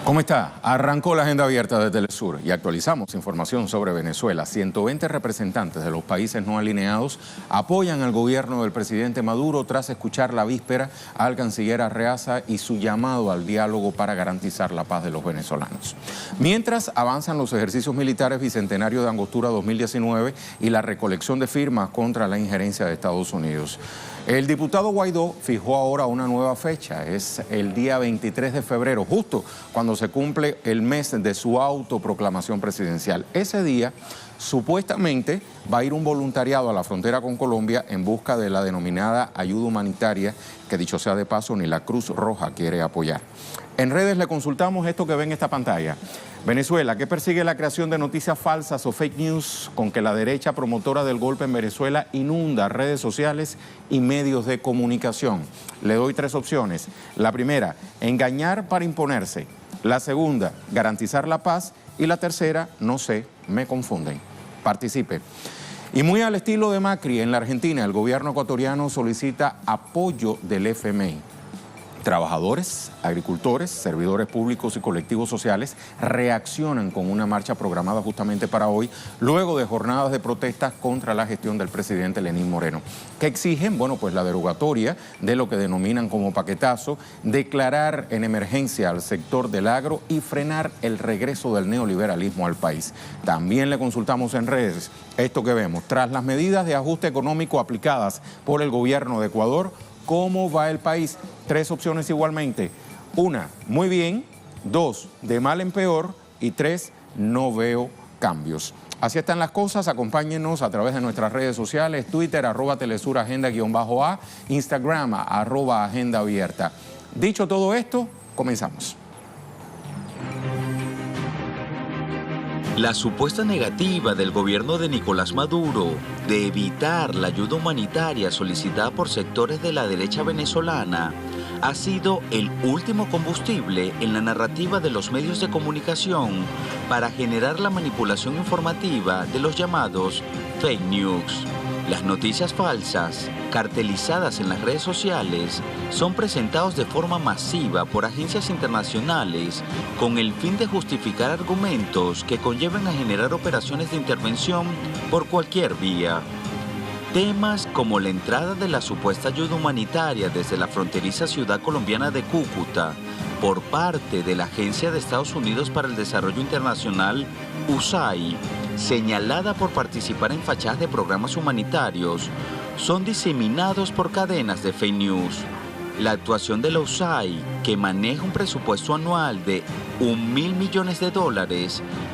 ¿Cómo está? Arrancó la agenda abierta de Telesur y actualizamos información sobre Venezuela. 120 representantes de los países no alineados apoyan al gobierno del presidente Maduro tras escuchar la víspera al canciller Arreaza y su llamado al diálogo para garantizar la paz de los venezolanos. Mientras avanzan los ejercicios militares bicentenario de Angostura 2019 y la recolección de firmas contra la injerencia de Estados Unidos. El diputado Guaidó fijó ahora una nueva fecha, es el día 23 de febrero, justo cuando se cumple el mes de su autoproclamación presidencial. Ese día, supuestamente, va a ir un voluntariado a la frontera con Colombia en busca de la denominada ayuda humanitaria, que dicho sea de paso, ni la Cruz Roja quiere apoyar. En redes le consultamos esto que ven en esta pantalla. Venezuela, ¿qué persigue la creación de noticias falsas o fake news con que la derecha promotora del golpe en Venezuela inunda redes sociales y medios de comunicación? Le doy 3 opciones. La primera, engañar para imponerse. La segunda, garantizar la paz. Y la tercera, no sé, me confunden. Participe. Y muy al estilo de Macri, en la Argentina, el gobierno ecuatoriano solicita apoyo del FMI. Trabajadores, agricultores, servidores públicos y colectivos sociales reaccionan con una marcha programada justamente para hoy, luego de jornadas de protestas contra la gestión del presidente Lenín Moreno, que exigen, bueno, pues la derogatoria de lo que denominan como paquetazo, declarar en emergencia al sector del agro y frenar el regreso del neoliberalismo al país. También le consultamos en redes esto que vemos. Tras las medidas de ajuste económico aplicadas por el gobierno de Ecuador, ¿cómo va el país? 3 opciones igualmente. 1, muy bien. 2, de mal en peor. Y 3, no veo cambios. Así están las cosas. Acompáñenos a través de nuestras redes sociales, Twitter, @telesuragenda_A, Instagram, @agendaabierta. Dicho todo esto, comenzamos. La supuesta negativa del gobierno de Nicolás Maduro de evitar la ayuda humanitaria solicitada por sectores de la derecha venezolana ha sido el último combustible en la narrativa de los medios de comunicación para generar la manipulación informativa de los llamados fake news. Las noticias falsas, cartelizadas en las redes sociales, son presentados de forma masiva por agencias internacionales con el fin de justificar argumentos que conlleven a generar operaciones de intervención por cualquier vía. Temas como la entrada de la supuesta ayuda humanitaria desde la fronteriza ciudad colombiana de Cúcuta por parte de la Agencia de Estados Unidos para el Desarrollo Internacional, USAID, señalada por participar en fachadas de programas humanitarios, son diseminados por cadenas de fake news. La actuación de la USAID, que maneja un presupuesto anual de $1.000 millones,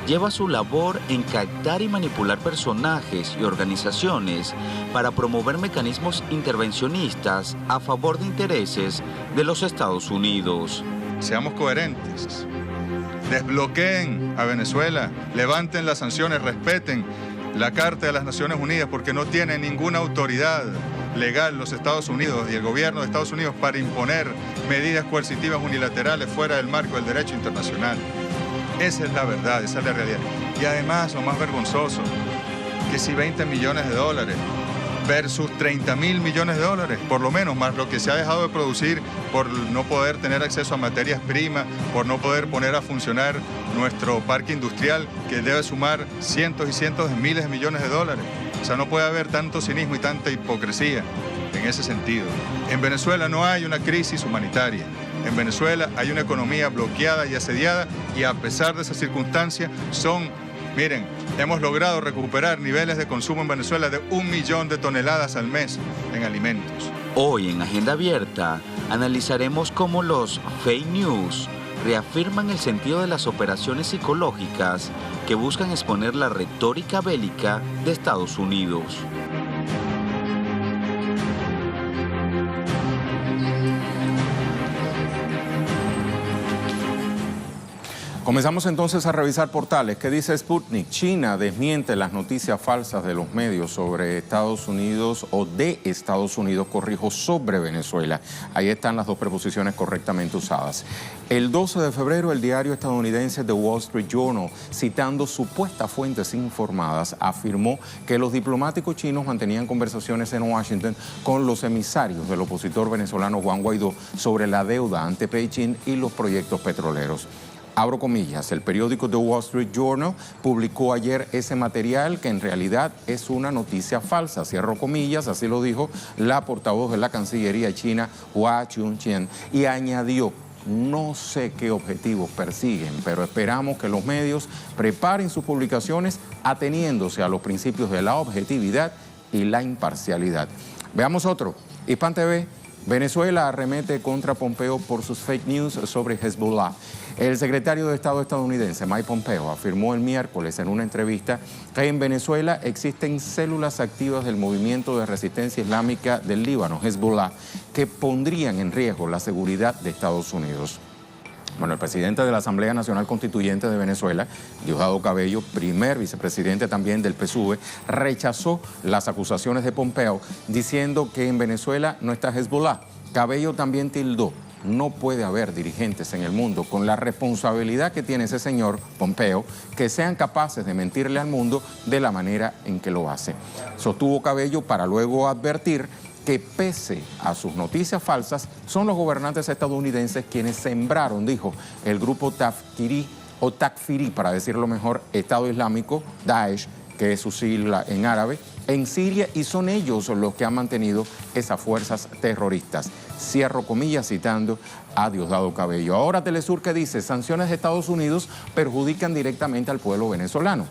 lleva su labor en captar y manipular personajes y organizaciones para promover mecanismos intervencionistas a favor de intereses de los Estados Unidos. Seamos coherentes. Desbloqueen a Venezuela, levanten las sanciones, respeten la Carta de las Naciones Unidas, porque no tiene ninguna autoridad legal los Estados Unidos y el gobierno de Estados Unidos para imponer medidas coercitivas unilaterales fuera del marco del derecho internacional. Esa es la verdad, esa es la realidad. Y además, lo más vergonzoso, que si $20 millones versus $30.000 millones, por lo menos, más lo que se ha dejado de producir por no poder tener acceso a materias primas, por no poder poner a funcionar nuestro parque industrial, que debe sumar cientos y cientos de miles de millones de dólares. O sea, no puede haber tanto cinismo y tanta hipocresía en ese sentido. En Venezuela no hay una crisis humanitaria. En Venezuela hay una economía bloqueada y asediada, y a pesar de esas circunstancias miren, hemos logrado recuperar niveles de consumo en Venezuela de 1 millón de toneladas al mes en alimentos. Hoy en Agenda Abierta analizaremos cómo los fake news reafirman el sentido de las operaciones psicológicas que buscan exponer la retórica bélica de Estados Unidos. Comenzamos entonces a revisar portales. ¿Qué dice Sputnik? China desmiente las noticias falsas de los medios sobre Estados Unidos o de Estados Unidos, corrijo, sobre Venezuela. Ahí están las 2 preposiciones correctamente usadas. El 12 de febrero, el diario estadounidense The Wall Street Journal, citando supuestas fuentes informadas, afirmó que los diplomáticos chinos mantenían conversaciones en Washington con los emisarios del opositor venezolano Juan Guaidó sobre la deuda ante Beijing y los proyectos petroleros. Abro comillas, el periódico The Wall Street Journal publicó ayer ese material que en realidad es una noticia falsa, cierro comillas, así lo dijo la portavoz de la Cancillería china, Hua Chunying, y añadió: no sé qué objetivos persiguen, pero esperamos que los medios preparen sus publicaciones ateniéndose a los principios de la objetividad y la imparcialidad. Veamos otro. Hispan TV. Venezuela arremete contra Pompeo por sus fake news sobre Hezbollah. El secretario de Estado estadounidense, Mike Pompeo, afirmó el miércoles en una entrevista que en Venezuela existen células activas del movimiento de resistencia islámica del Líbano, Hezbollah, que pondrían en riesgo la seguridad de Estados Unidos. Bueno, el presidente de la Asamblea Nacional Constituyente de Venezuela, Diosdado Cabello, primer vicepresidente también del PSUV, rechazó las acusaciones de Pompeo diciendo que en Venezuela no está Hezbollah. Cabello también tildó: no puede haber dirigentes en el mundo con la responsabilidad que tiene ese señor Pompeo que sean capaces de mentirle al mundo de la manera en que lo hace. Sostuvo Cabello para luego advertir que pese a sus noticias falsas, son los gobernantes estadounidenses quienes sembraron, dijo, el grupo Takfiri, para decirlo mejor, Estado Islámico, Daesh, que es su sigla en árabe, en Siria, y son ellos los que han mantenido esas fuerzas terroristas. Cierro comillas citando a Diosdado Cabello. Ahora Telesur, que dice: sanciones de Estados Unidos perjudican directamente al pueblo venezolano.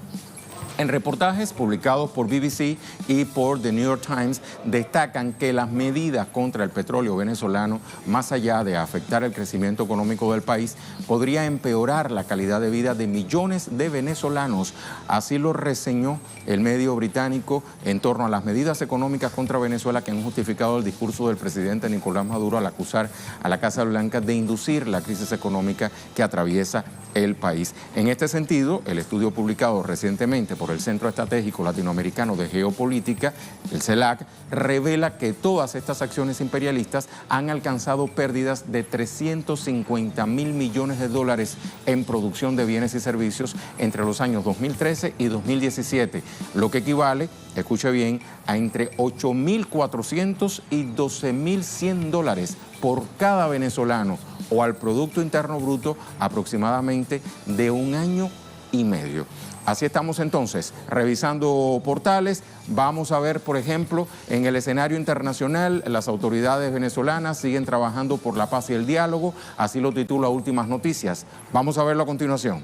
En reportajes publicados por BBC y por The New York Times destacan que las medidas contra el petróleo venezolano, más allá de afectar el crecimiento económico del país, podría empeorar la calidad de vida de millones de venezolanos. Así lo reseñó el medio británico en torno a las medidas económicas contra Venezuela que han justificado el discurso del presidente Nicolás Maduro al acusar a la Casa Blanca de inducir la crisis económica que atraviesa el país. En este sentido, el estudio publicado recientemente por el Centro Estratégico Latinoamericano de Geopolítica, el CELAC, revela que todas estas acciones imperialistas han alcanzado pérdidas de 350.000 millones de dólares en producción de bienes y servicios entre los años 2013 y 2017, lo que equivale, escuche bien, a entre 8.400 y 12.100 dólares por cada venezolano, o al Producto Interno Bruto aproximadamente de un año y medio. Así estamos entonces, revisando portales. Vamos a ver, por ejemplo, en el escenario internacional, las autoridades venezolanas siguen trabajando por la paz y el diálogo, así lo titula Últimas Noticias. Vamos a verlo a continuación.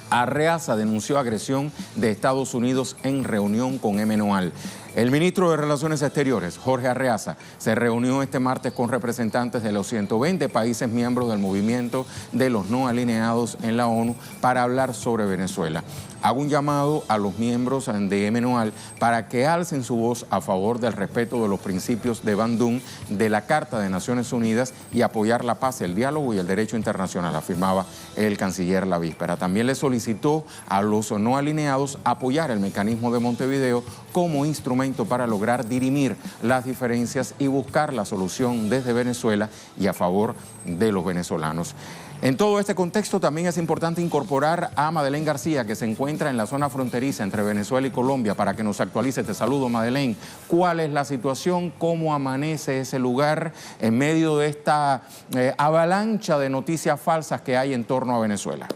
Arreaza denunció agresión de Estados Unidos en reunión con MNOAL. El ministro de Relaciones Exteriores, Jorge Arreaza, se reunió este martes con representantes de los 120 países miembros del movimiento de los no alineados en la ONU para hablar sobre Venezuela. Hago un llamado a los miembros de MNOAL para que alcen su voz a favor del respeto de los principios de Bandung de la Carta de Naciones Unidas y apoyar la paz, el diálogo y el derecho internacional, afirmaba el canciller la víspera. También le solicitó a los no alineados apoyar el mecanismo de Montevideo como instrumento para lograr dirimir las diferencias y buscar la solución desde Venezuela y a favor de los venezolanos. En todo este contexto también es importante incorporar a Madeleine García, que se encuentra en la zona fronteriza entre Venezuela y Colombia, para que nos actualice. Te saludo, Madeleine. ¿Cuál es la situación? ¿Cómo amanece ese lugar en medio de esta avalancha de noticias falsas que hay en torno a Venezuela?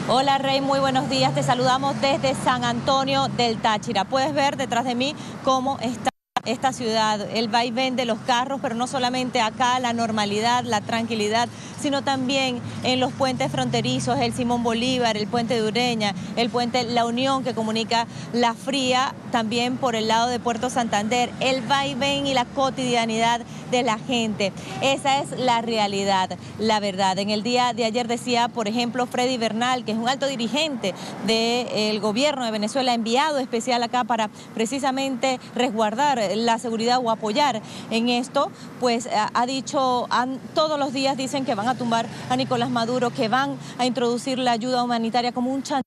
Hola Rey, muy buenos días. Te saludamos desde San Antonio del Táchira. Puedes ver detrás de mí cómo está esta ciudad, el vaivén de los carros, pero no solamente acá, la normalidad, la tranquilidad, sino también en los puentes fronterizos, el Simón Bolívar, el puente de Ureña, el puente La Unión que comunica La Fría, también por el lado de Puerto Santander, el vaivén y la cotidianidad de la gente. Esa es la realidad, la verdad. En el día de ayer decía, por ejemplo, Freddy Bernal, que es un alto dirigente del gobierno de Venezuela, enviado especial acá para precisamente resguardar la seguridad o apoyar en esto, pues ha dicho, todos los días dicen que van a tumbar a Nicolás Maduro, que van a introducir la ayuda humanitaria como un chantaje,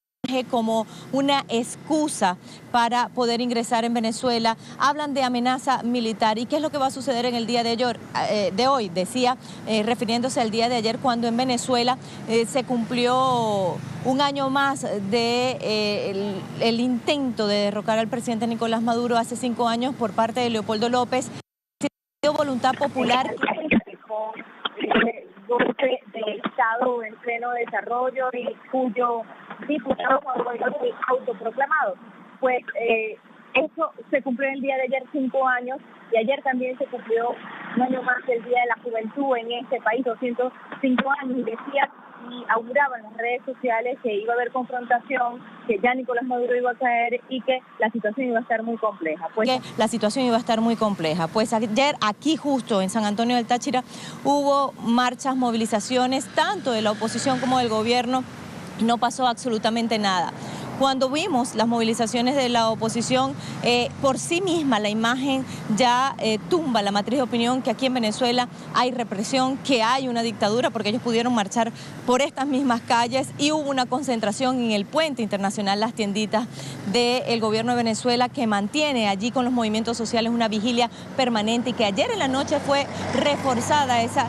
como una excusa para poder ingresar en Venezuela. Hablan de amenaza militar. ¿Y qué es lo que va a suceder en el día de hoy? Decía, refiriéndose al día de ayer, cuando en Venezuela se cumplió un año más de el intento de derrocar al presidente Nicolás Maduro hace 5 años por parte de Leopoldo López. Voluntad popular golpe de pleno desarrollo y cuyo diputado autoproclamado. Pues eso se cumplió el día de ayer 5 años, y ayer también se cumplió un año más el Día de la Juventud en este país, 205 años, y decía y auguraba en las redes sociales que iba a haber confrontación, que ya Nicolás Maduro iba a caer y que la situación iba a estar muy compleja. Pues ayer aquí justo en San Antonio del Táchira hubo marchas, movilizaciones, tanto de la oposición como del gobierno, y no pasó absolutamente nada. Cuando vimos las movilizaciones de la oposición, por sí misma la imagen ya tumba la matriz de opinión que aquí en Venezuela hay represión, que hay una dictadura, porque ellos pudieron marchar por estas mismas calles y hubo una concentración en el puente internacional Las Tienditas del gobierno de Venezuela, que mantiene allí con los movimientos sociales una vigilia permanente, y que ayer en la noche fue reforzada esa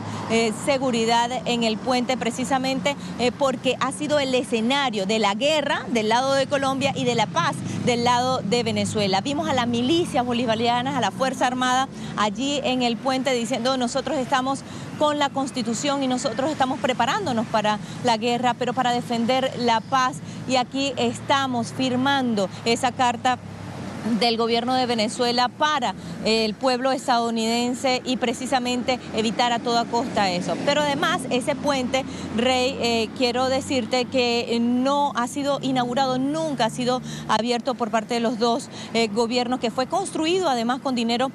seguridad en el puente, precisamente porque ha sido el escenario de la guerra del lado de Colombia y de la paz del lado de Venezuela. Vimos a las milicias bolivarianas, a la Fuerza Armada allí en el puente diciendo: nosotros estamos con la Constitución y nosotros estamos preparándonos para la guerra, pero para defender la paz, y aquí estamos firmando esa carta del gobierno de Venezuela para el pueblo estadounidense y precisamente evitar a toda costa eso. Pero además ese puente, Rey, quiero decirte que no ha sido inaugurado, nunca ha sido abierto por parte de los dos gobiernos, que fue construido además con dinero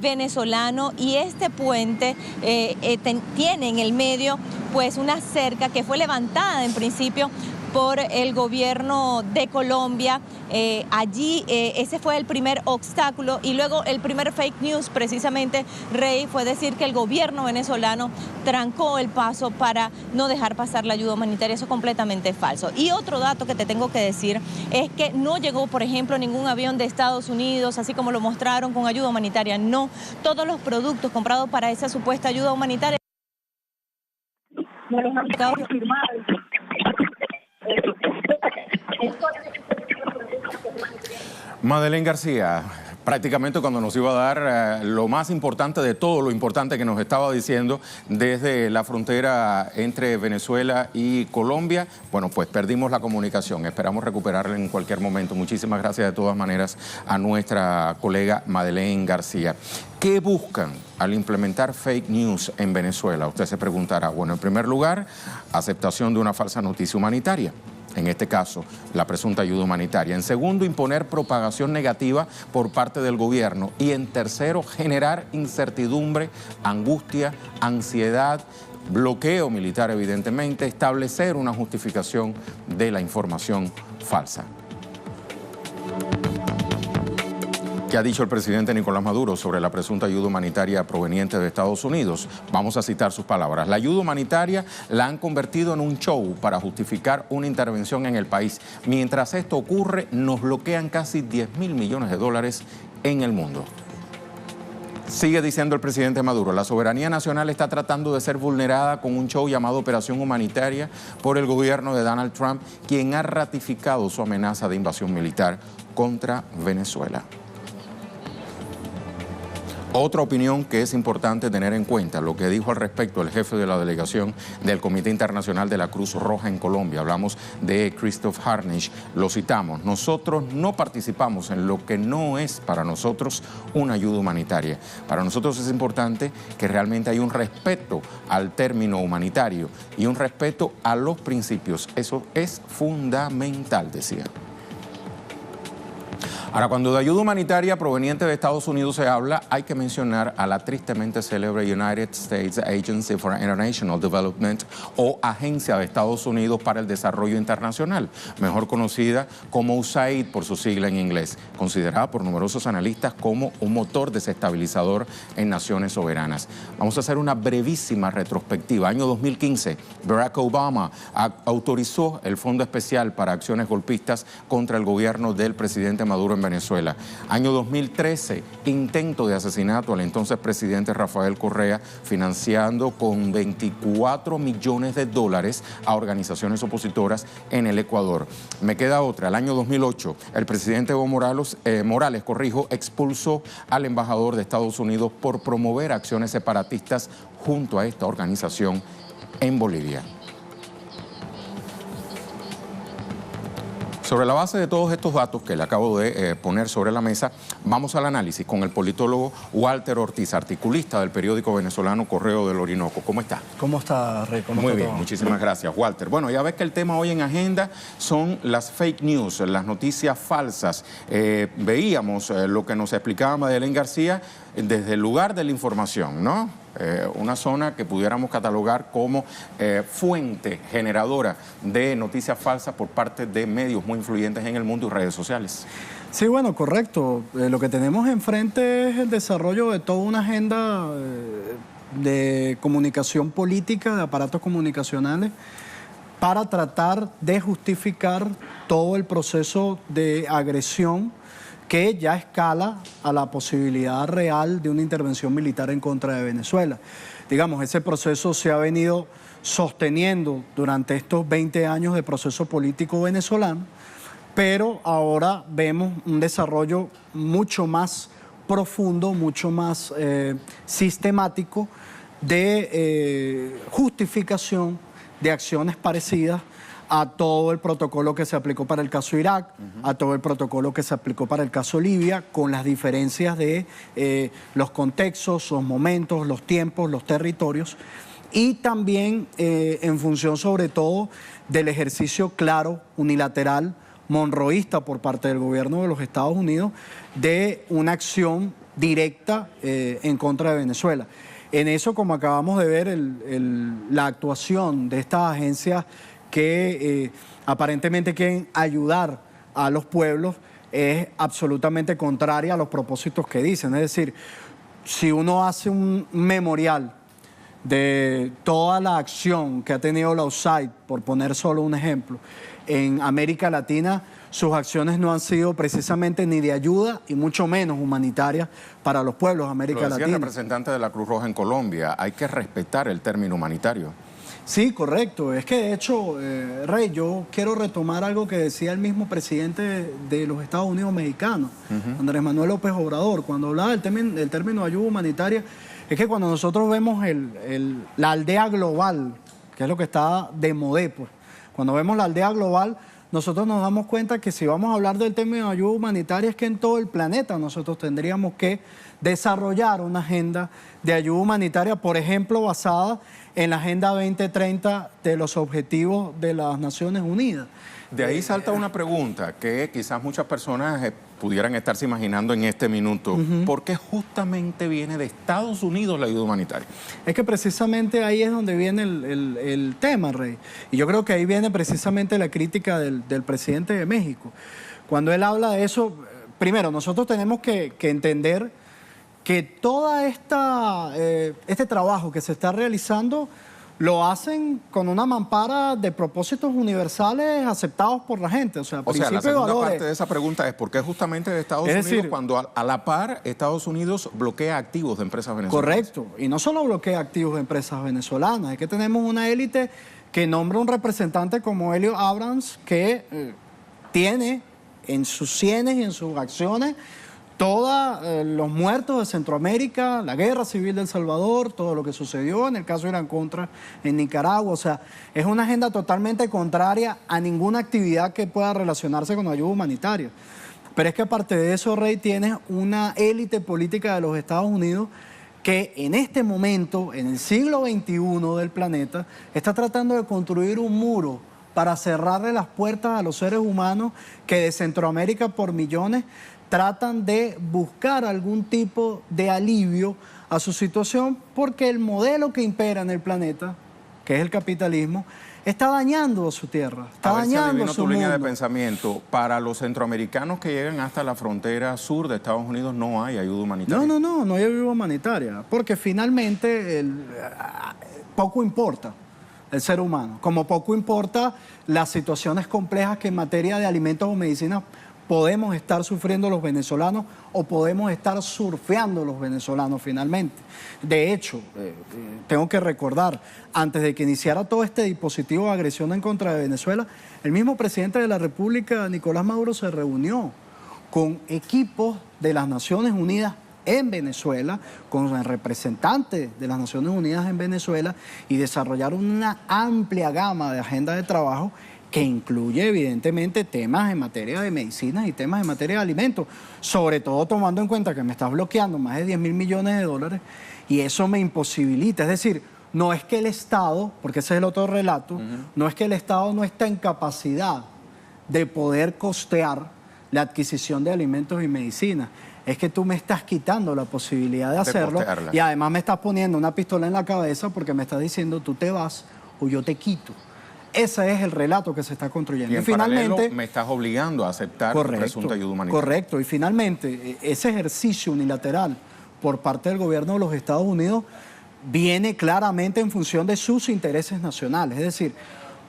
venezolano, y este puente tiene en el medio pues una cerca que fue levantada en principio por el gobierno de Colombia. Allí ese fue el primer obstáculo, y luego el primer fake news precisamente, Rey, fue decir que el gobierno venezolano trancó el paso para no dejar pasar la ayuda humanitaria. Eso es completamente falso. Y otro dato que te tengo que decir es que no llegó, por ejemplo, ningún avión de Estados Unidos, así como lo mostraron, con ayuda humanitaria. No, todos los productos comprados para esa supuesta ayuda humanitaria no los han confirmado. Madeleine García, prácticamente cuando nos iba a dar lo más importante de todo lo importante que nos estaba diciendo desde la frontera entre Venezuela y Colombia, bueno, pues perdimos la comunicación. Esperamos recuperarla en cualquier momento. Muchísimas gracias de todas maneras a nuestra colega Madeleine García. ¿Qué buscan al implementar fake news en Venezuela? Usted se preguntará. Bueno, en primer lugar, aceptación de una falsa noticia humanitaria. En este caso, la presunta ayuda humanitaria. En segundo, imponer propagación negativa por parte del gobierno. Y en tercero, generar incertidumbre, angustia, ansiedad, bloqueo militar, evidentemente, establecer una justificación de la información falsa. ¿Qué ha dicho el presidente Nicolás Maduro sobre la presunta ayuda humanitaria proveniente de Estados Unidos? Vamos a citar sus palabras. La ayuda humanitaria la han convertido en un show para justificar una intervención en el país. Mientras esto ocurre, nos bloquean casi 10.000 millones de dólares en el mundo. Sigue diciendo el presidente Maduro: la soberanía nacional está tratando de ser vulnerada con un show llamado Operación Humanitaria por el gobierno de Donald Trump, quien ha ratificado su amenaza de invasión militar contra Venezuela. Otra opinión que es importante tener en cuenta, lo que dijo al respecto el jefe de la delegación del Comité Internacional de la Cruz Roja en Colombia. Hablamos de Christoph Harnisch, lo citamos: nosotros no participamos en lo que no es para nosotros una ayuda humanitaria. Para nosotros es importante que realmente haya un respeto al término humanitario y un respeto a los principios. Eso es fundamental, decía. Ahora, cuando de ayuda humanitaria proveniente de Estados Unidos se habla, hay que mencionar a la tristemente célebre United States Agency for International Development, o Agencia de Estados Unidos para el Desarrollo Internacional, mejor conocida como USAID por su sigla en inglés, considerada por numerosos analistas como un motor desestabilizador en naciones soberanas. Vamos a hacer una brevísima retrospectiva. Año 2015, Barack Obama autorizó el Fondo Especial para Acciones Golpistas contra el gobierno del presidente Maduro en Venezuela. Año 2013, intento de asesinato al entonces presidente Rafael Correa, financiando con 24 millones de dólares a organizaciones opositoras en el Ecuador. Me queda otra. El año 2008, el presidente Evo Morales, expulsó al embajador de Estados Unidos por promover acciones separatistas junto a esta organización en Bolivia. Sobre la base de todos estos datos que le acabo de poner sobre la mesa, vamos al análisis con el politólogo Walter Ortiz, articulista del periódico venezolano Correo del Orinoco. ¿Cómo está? ¿Cómo está, Rey? Muy bien, muchísimas gracias, Walter. Bueno, ya ves que el tema hoy en agenda son las fake news, las noticias falsas. Veíamos lo que nos explicaba Madeleine García desde el lugar de la información, ¿no? Una zona que pudiéramos catalogar como fuente generadora de noticias falsas por parte de medios muy influyentes en el mundo y redes sociales. Sí, bueno, correcto. Lo que tenemos enfrente es el desarrollo de toda una agenda de comunicación política, de aparatos comunicacionales, para tratar de justificar todo el proceso de agresión que ya escala a la posibilidad real de una intervención militar en contra de Venezuela. Digamos, ese proceso se ha venido sosteniendo durante estos 20 años de proceso político venezolano, pero ahora vemos un desarrollo mucho más profundo, mucho más sistemático de justificación de acciones parecidas a todo el protocolo que se aplicó para el caso Irak, a todo el protocolo que se aplicó para el caso Libia, con las diferencias de los contextos, los momentos, los tiempos, los territorios, y también en función sobre todo del ejercicio claro, unilateral, monroísta por parte del gobierno de los Estados Unidos de una acción directa en contra de Venezuela. En eso, como acabamos de ver, la actuación de estas agencias que aparentemente quieren ayudar a los pueblos es absolutamente contraria a los propósitos que dicen. Es decir, si uno hace un memorial de toda la acción que ha tenido la USAID, por poner solo un ejemplo, en América Latina, sus acciones no han sido precisamente ni de ayuda y mucho menos humanitarias para los pueblos de América Latina. Lo decía el representante de la Cruz Roja en Colombia, hay que respetar el término humanitario. Sí, correcto. Es que de hecho, Rey, yo quiero retomar algo que decía el mismo presidente de los Estados Unidos mexicanos, Andrés Manuel López Obrador, cuando hablaba del término ayuda humanitaria. Es que cuando nosotros vemos la aldea global, que es lo que está de modé, pues, cuando vemos la aldea global, nosotros nos damos cuenta que si vamos a hablar del término de ayuda humanitaria es que en todo el planeta nosotros tendríamos que desarrollar una agenda de ayuda humanitaria, por ejemplo, basada en la Agenda 2030 de los Objetivos de las Naciones Unidas. De ahí salta una pregunta que quizás muchas personas pudieran estarse imaginando en este minuto. ¿Por qué justamente viene de Estados Unidos la ayuda humanitaria? Es que precisamente ahí es donde viene el tema, Rey. Y yo creo que ahí viene precisamente la crítica del presidente de México. Cuando él habla de eso, primero, nosotros tenemos que entender que toda este trabajo que se está realizando lo hacen con una mampara de propósitos universales aceptados por la gente. O sea, la segunda parte de esa pregunta es ¿por qué justamente de Estados Unidos cuando a la par Estados Unidos bloquea activos de empresas venezolanas? Correcto. Y no solo bloquea activos de empresas venezolanas, es que tenemos una élite que nombra un representante como Elliot Abrams que tiene en sus sienes y en sus acciones todos los muertos de Centroamérica, la guerra civil de El Salvador, todo lo que sucedió en el caso de Irán-Contra en Nicaragua. O sea, es una agenda totalmente contraria a ninguna actividad que pueda relacionarse con ayuda humanitaria. Pero es que aparte de eso, Rey, tienes una élite política de los Estados Unidos que en este momento, en el siglo XXI del planeta, está tratando de construir un muro para cerrarle las puertas a los seres humanos que de Centroamérica por millones tratan de buscar algún tipo de alivio a su situación porque el modelo que impera en el planeta, que es el capitalismo, está dañando su tierra, está dañando su mundo. Línea de pensamiento. Para los centroamericanos que llegan hasta la frontera sur de Estados Unidos no hay ayuda humanitaria. No hay ayuda humanitaria, porque finalmente poco importa el ser humano, como poco importa las situaciones complejas que en materia de alimentos o medicinas podemos estar sufriendo los venezolanos o podemos estar surfeando los venezolanos finalmente. De hecho, tengo que recordar, antes de que iniciara todo este dispositivo de agresión en contra de Venezuela, el mismo presidente de la República, Nicolás Maduro, se reunió con equipos de las Naciones Unidas en Venezuela, con el representante de las Naciones Unidas en Venezuela y desarrollaron una amplia gama de agenda de trabajo que incluye evidentemente temas en materia de medicinas y temas en materia de alimentos, sobre todo tomando en cuenta que me estás bloqueando más de 10.000 millones de dólares y eso me imposibilita. Es decir, no es que el Estado, porque ese es el otro relato, no es que el Estado no está en capacidad de poder costear la adquisición de alimentos y medicinas. Es que tú me estás quitando la posibilidad de hacerlo y además me estás poniendo una pistola en la cabeza porque me estás diciendo tú te vas o yo te quito. Ese es el relato que se está construyendo. Y finalmente me estás obligando a aceptar presunta ayuda humanitaria. Correcto. Y finalmente ese ejercicio unilateral por parte del gobierno de los Estados Unidos viene claramente en función de sus intereses nacionales. Es decir,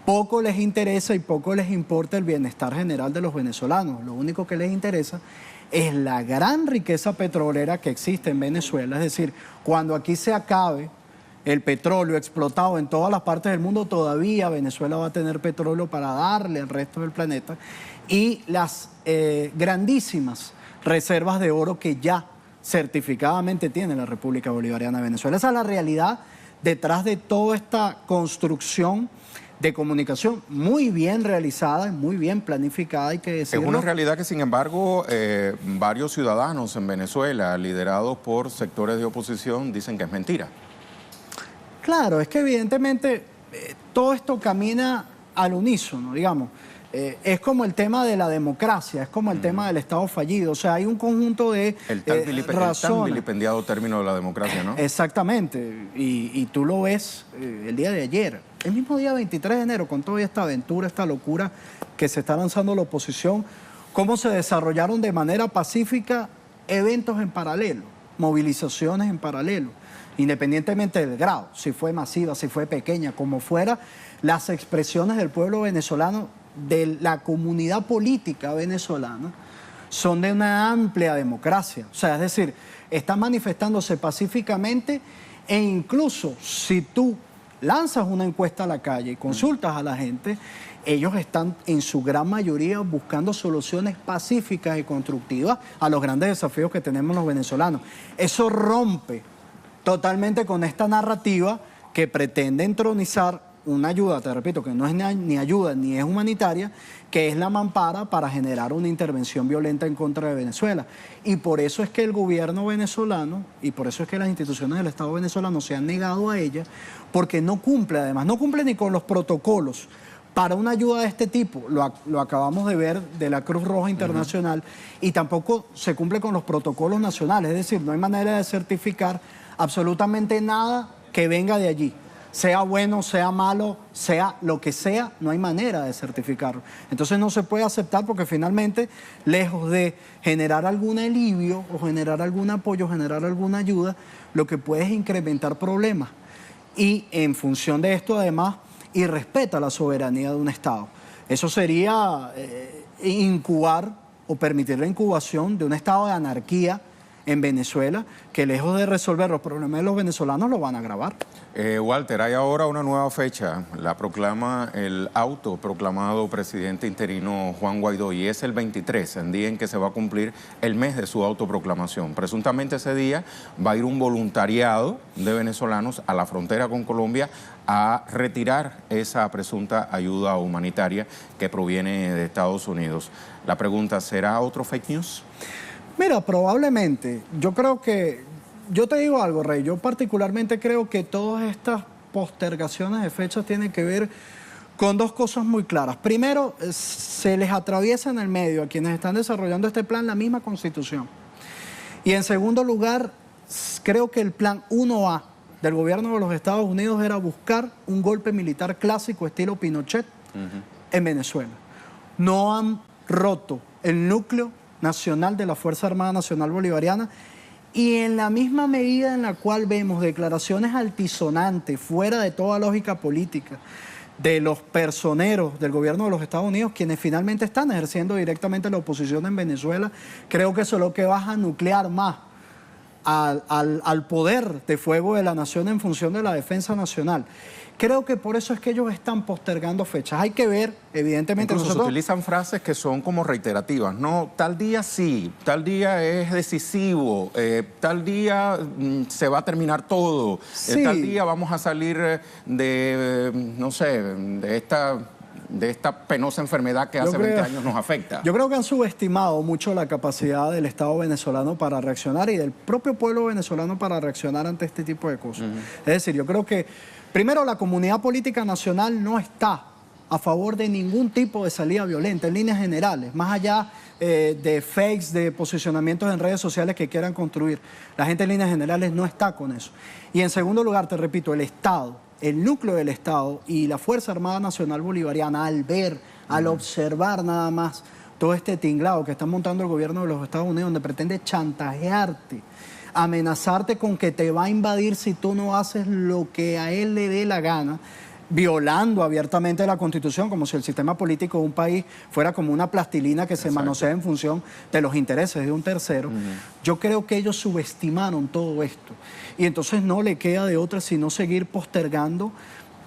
poco les interesa y poco les importa el bienestar general de los venezolanos. Lo único que les interesa es la gran riqueza petrolera que existe en Venezuela. Es decir, cuando aquí se acabe el petróleo explotado en todas las partes del mundo, todavía Venezuela va a tener petróleo para darle al resto del planeta. Y las grandísimas reservas de oro que ya certificadamente tiene la República Bolivariana de Venezuela. Esa es la realidad detrás de toda esta construcción de comunicación muy bien realizada, muy bien planificada, hay que decirlo. Es una realidad que, sin embargo, varios ciudadanos en Venezuela, liderados por sectores de oposición, dicen que es mentira. Claro, es que evidentemente todo esto camina al unísono, digamos. Es como el tema de la democracia, es como el tema del Estado fallido. O sea, hay un conjunto de razones. El tan vilipendiado término de la democracia, ¿no? Exactamente. Y tú lo ves el día de ayer, el mismo día 23 de enero, con toda esta aventura, esta locura que se está lanzando la oposición, cómo se desarrollaron de manera pacífica eventos en paralelo, movilizaciones en paralelo, independientemente del grado, si fue masiva, si fue pequeña, como fuera, las expresiones del pueblo venezolano, de la comunidad política venezolana, son de una amplia democracia. O sea, es decir, están manifestándose pacíficamente e incluso si tú lanzas una encuesta a la calle y consultas a la gente, ellos están en su gran mayoría buscando soluciones pacíficas y constructivas a los grandes desafíos que tenemos los venezolanos. Eso rompe totalmente con esta narrativa que pretende entronizar una ayuda, te repito, que no es ni ayuda ni es humanitaria, que es la mampara para generar una intervención violenta en contra de Venezuela. Y por eso es que el gobierno venezolano, y por eso es que las instituciones del Estado venezolano se han negado a ella, porque no cumple, además, no cumple ni con los protocolos para una ayuda de este tipo. Lo acabamos de ver de la Cruz Roja Internacional, y tampoco se cumple con los protocolos nacionales, es decir, no hay manera de certificar absolutamente nada que venga de allí. Sea bueno, sea malo, sea lo que sea, no hay manera de certificarlo. Entonces no se puede aceptar porque finalmente, lejos de generar algún alivio o generar algún apoyo, generar alguna ayuda, lo que puede es incrementar problemas. Y en función de esto, además, irrespeta la soberanía de un Estado. Eso sería incubar o permitir la incubación de un estado de anarquía en Venezuela, que lejos de resolver los problemas de los venezolanos, lo van a agravar. Walter, hay ahora una nueva fecha, la proclama el autoproclamado presidente interino Juan Guaidó, y es el 23, el día en que se va a cumplir el mes de su autoproclamación. Presuntamente ese día va a ir un voluntariado de venezolanos a la frontera con Colombia a retirar esa presunta ayuda humanitaria que proviene de Estados Unidos. La pregunta, ¿será otro fake news? Mira, probablemente. Yo creo que, yo te digo algo, Rey, yo particularmente creo que todas estas postergaciones de fechas tienen que ver con dos cosas muy claras. Primero, se les atraviesa en el medio a quienes están desarrollando este plan la misma Constitución. Y en segundo lugar, creo que el plan 1A del gobierno de los Estados Unidos era buscar un golpe militar clásico estilo Pinochet en Venezuela. No han roto el núcleo nacional de la Fuerza Armada Nacional Bolivariana, y en la misma medida en la cual vemos declaraciones altisonantes, fuera de toda lógica política, de los personeros del gobierno de los Estados Unidos, quienes finalmente están ejerciendo directamente la oposición en Venezuela, creo que eso es lo que va a nuclear más al poder de fuego de la nación en función de la defensa nacional. Creo que por eso es que ellos están postergando fechas. Hay que ver, evidentemente... Incluso se utilizan frases que son como reiterativas, ¿no? Tal día sí, tal día es decisivo, tal día se va a terminar todo, sí. Tal día vamos a salir de, no sé, de esta de esta penosa enfermedad que hace 20 años nos afecta? Yo creo que han subestimado mucho la capacidad del Estado venezolano para reaccionar y del propio pueblo venezolano para reaccionar ante este tipo de cosas. Es decir, yo creo que, primero, la comunidad política nacional no está a favor de ningún tipo de salida violenta, en líneas generales, más allá de fakes, de posicionamientos en redes sociales que quieran construir. La gente en líneas generales no está con eso. Y en segundo lugar, te repito, el Estado, el núcleo del Estado y la Fuerza Armada Nacional Bolivariana, al ver, al observar nada más todo este tinglado que está montando el gobierno de los Estados Unidos, donde pretende chantajearte, amenazarte con que te va a invadir si tú no haces lo que a él le dé la gana, violando abiertamente la Constitución, como si el sistema político de un país fuera como una plastilina que se manosea en función de los intereses de un tercero. Yo creo que ellos subestimaron todo esto. Y entonces no le queda de otra sino seguir postergando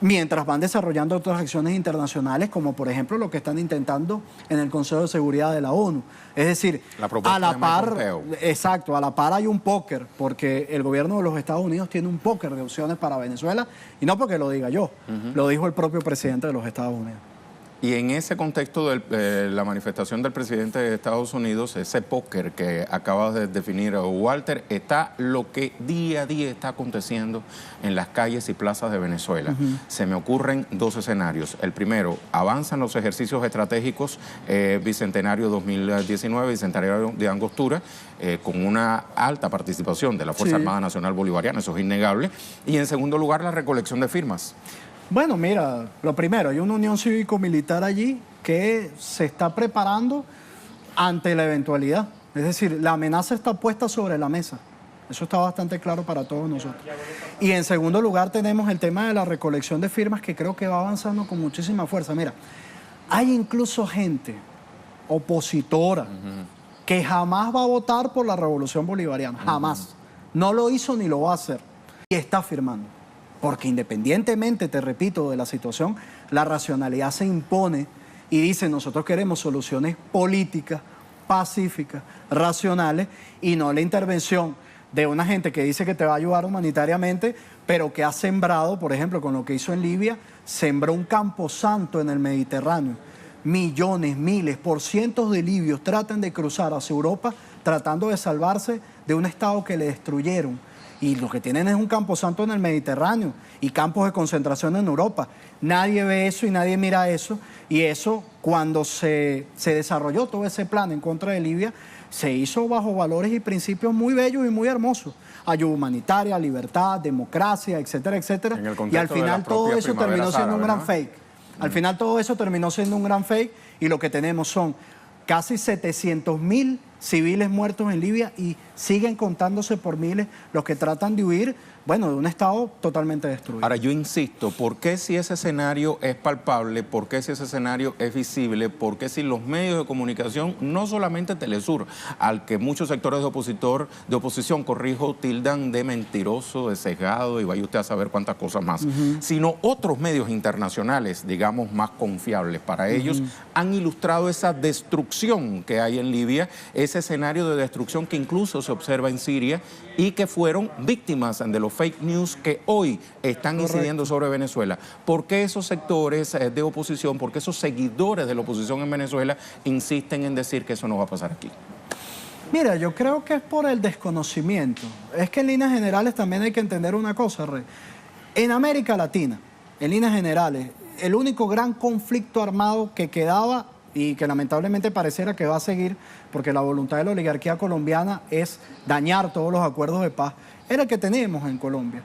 mientras van desarrollando otras acciones internacionales, como por ejemplo lo que están intentando en el Consejo de Seguridad de la ONU. Es decir, a la par, exacto, a la par hay un póker, porque el gobierno de los Estados Unidos tiene un póker de opciones para Venezuela, y no porque lo diga yo, lo dijo el propio presidente de los Estados Unidos. Y en ese contexto de la manifestación del presidente de Estados Unidos, ese póker que acabas de definir, Walter, está lo que día a día está aconteciendo en las calles y plazas de Venezuela. Se me ocurren dos escenarios. El primero, avanzan los ejercicios estratégicos Bicentenario 2019, Bicentenario de Angostura, con una alta participación de la Fuerza Armada Nacional Bolivariana, eso es innegable. Y en segundo lugar, la recolección de firmas. Bueno, mira, lo primero, hay una unión cívico-militar allí que se está preparando ante la eventualidad. Es decir, la amenaza está puesta sobre la mesa. Eso está bastante claro para todos nosotros. Y en segundo lugar tenemos el tema de la recolección de firmas, que creo que va avanzando con muchísima fuerza. Mira, hay incluso gente opositora que jamás va a votar por la revolución bolivariana, jamás. No lo hizo ni lo va a hacer. Y está firmando. Porque independientemente, te repito, de la situación, la racionalidad se impone y dice, nosotros queremos soluciones políticas, pacíficas, racionales, y no la intervención de una gente que dice que te va a ayudar humanitariamente, pero que ha sembrado, por ejemplo, con lo que hizo en Libia, sembró un camposanto en el Mediterráneo. Millones, miles, por cientos de libios tratan de cruzar hacia Europa tratando de salvarse de un estado que le destruyeron. Y lo que tienen es un camposanto en el Mediterráneo y campos de concentración en Europa. Nadie ve eso y nadie mira eso. Y eso, cuando se desarrolló todo ese plan en contra de Libia, se hizo bajo valores y principios muy bellos y muy hermosos. Ayuda humanitaria, libertad, democracia, etcétera, etcétera. Y al final todo eso terminó siendo un gran fake. Al final todo eso terminó siendo un gran fake, y lo que tenemos son casi 700.000 civiles muertos en Libia, y siguen contándose por miles los que tratan de huir, bueno, de un estado totalmente destruido. Ahora, yo insisto, ¿por qué si ese escenario es palpable? ¿Por qué si ese escenario es visible? ¿Por qué si los medios de comunicación, no solamente Telesur, al que muchos sectores de oposición, tildan de mentiroso, de sesgado, y vaya usted a saber cuántas cosas más, sino otros medios internacionales, digamos, más confiables para ellos, han ilustrado esa destrucción que hay en Libia, ese escenario de destrucción que incluso se observa en Siria, y que fueron víctimas de los fake news que hoy están incidiendo sobre Venezuela? ¿Por qué esos sectores de oposición, por qué esos seguidores de la oposición en Venezuela insisten en decir que eso no va a pasar aquí? Mira, yo creo que es por el desconocimiento. Es que en líneas generales también hay que entender una cosa, Rey. En América Latina, en líneas generales, el único gran conflicto armado que quedaba, y que lamentablemente pareciera que va a seguir, porque la voluntad de la oligarquía colombiana es dañar todos los acuerdos de paz, era el que tenemos en Colombia.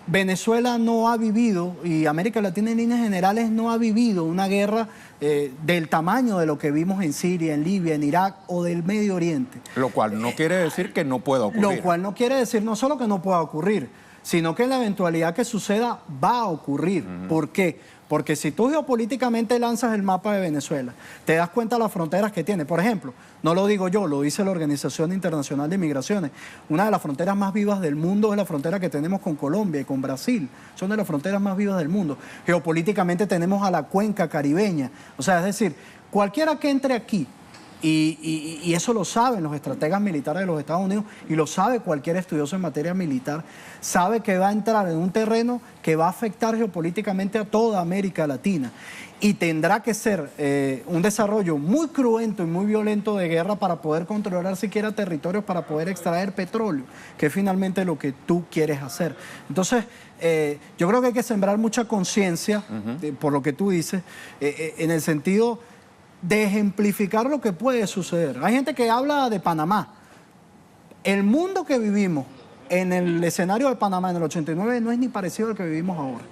Venezuela no ha vivido, y América Latina en líneas generales no ha vivido una guerra del tamaño de lo que vimos en Siria, en Libia, en Irak o del Medio Oriente. Lo cual no quiere decir que no pueda ocurrir. Lo cual no quiere decir no solo que no pueda ocurrir, sino que en la eventualidad que suceda va a ocurrir. ¿Por qué? Porque si tú geopolíticamente lanzas el mapa de Venezuela, te das cuenta de las fronteras que tiene. Por ejemplo, no lo digo yo, lo dice la Organización Internacional de Migraciones. Una de las fronteras más vivas del mundo es la frontera que tenemos con Colombia y con Brasil. Son de las fronteras más vivas del mundo. Geopolíticamente tenemos a la cuenca caribeña. O sea, es decir, cualquiera que entre aquí Y eso lo saben los estrategas militares de los Estados Unidos y lo sabe cualquier estudioso en materia militar. Sabe que va a entrar en un terreno que va a afectar geopolíticamente a toda América Latina. Y tendrá que ser un desarrollo muy cruento y muy violento de guerra para poder controlar siquiera territorios, para poder extraer petróleo, que es finalmente lo que tú quieres hacer. Entonces, yo creo que hay que sembrar mucha conciencia, por lo que tú dices, en el sentido de ejemplificar lo que puede suceder. Hay gente que habla de Panamá. El mundo que vivimos en el escenario de Panamá en el 89 no es ni parecido al que vivimos ahora.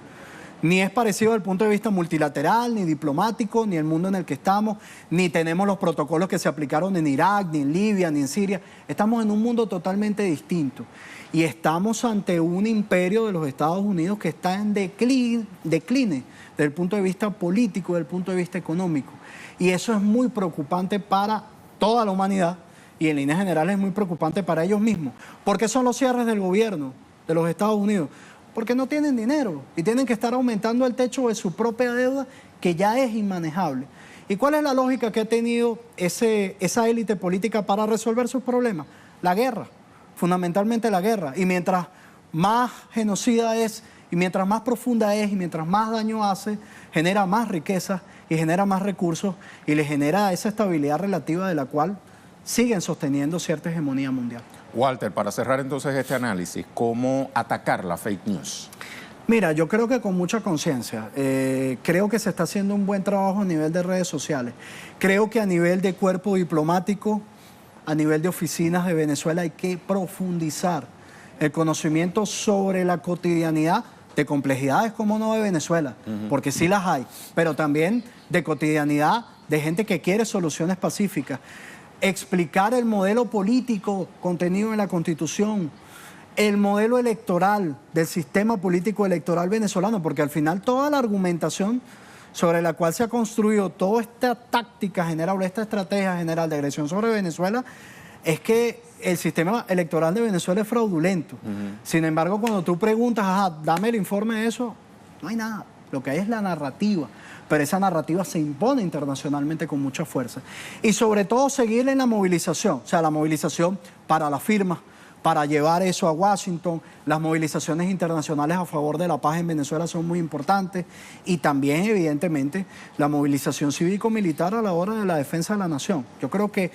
Ni es parecido desde el punto de vista multilateral, ni diplomático, ni el mundo en el que estamos, ni tenemos los protocolos que se aplicaron en Irak, ni en Libia, ni en Siria. Estamos en un mundo totalmente distinto. Y estamos ante un imperio de los Estados Unidos que está en decline desde el punto de vista político, desde el punto de vista económico. Y eso es muy preocupante para toda la humanidad y en líneas generales es muy preocupante para ellos mismos. ¿Por qué son los cierres del gobierno de los Estados Unidos? Porque no tienen dinero y tienen que estar aumentando el techo de su propia deuda que ya es inmanejable. ¿Y cuál es la lógica que ha tenido esa élite política para resolver sus problemas? La guerra, fundamentalmente la guerra. Y mientras más genocida es, y mientras más profunda es, y mientras más daño hace, genera más riqueza y genera más recursos y le genera esa estabilidad relativa de la cual siguen sosteniendo cierta hegemonía mundial. Walter, para cerrar entonces este análisis, ¿cómo atacar la fake news? Mira, yo creo que con mucha conciencia. Creo que se está haciendo un buen trabajo a nivel de redes sociales. Creo que a nivel de cuerpo diplomático, a nivel de oficinas de Venezuela, hay que profundizar el conocimiento sobre la cotidianidad de complejidades, como no, de Venezuela, porque sí las hay, pero también de cotidianidad de gente que quiere soluciones pacíficas. Explicar el modelo político contenido en la Constitución, el modelo electoral del sistema político electoral venezolano, porque al final toda la argumentación sobre la cual se ha construido toda esta táctica general, o esta estrategia general de agresión sobre Venezuela, es que el sistema electoral de Venezuela es fraudulento. Sin embargo, cuando tú preguntas, dame el informe de eso, no hay nada. Lo que hay es la narrativa, pero esa narrativa se impone internacionalmente con mucha fuerza. Y sobre todo seguir en la movilización, o sea, la movilización para la firma, para llevar eso a Washington. Las movilizaciones internacionales a favor de la paz en Venezuela son muy importantes y también, evidentemente, la movilización cívico-militar a la hora de la defensa de la nación. Yo creo que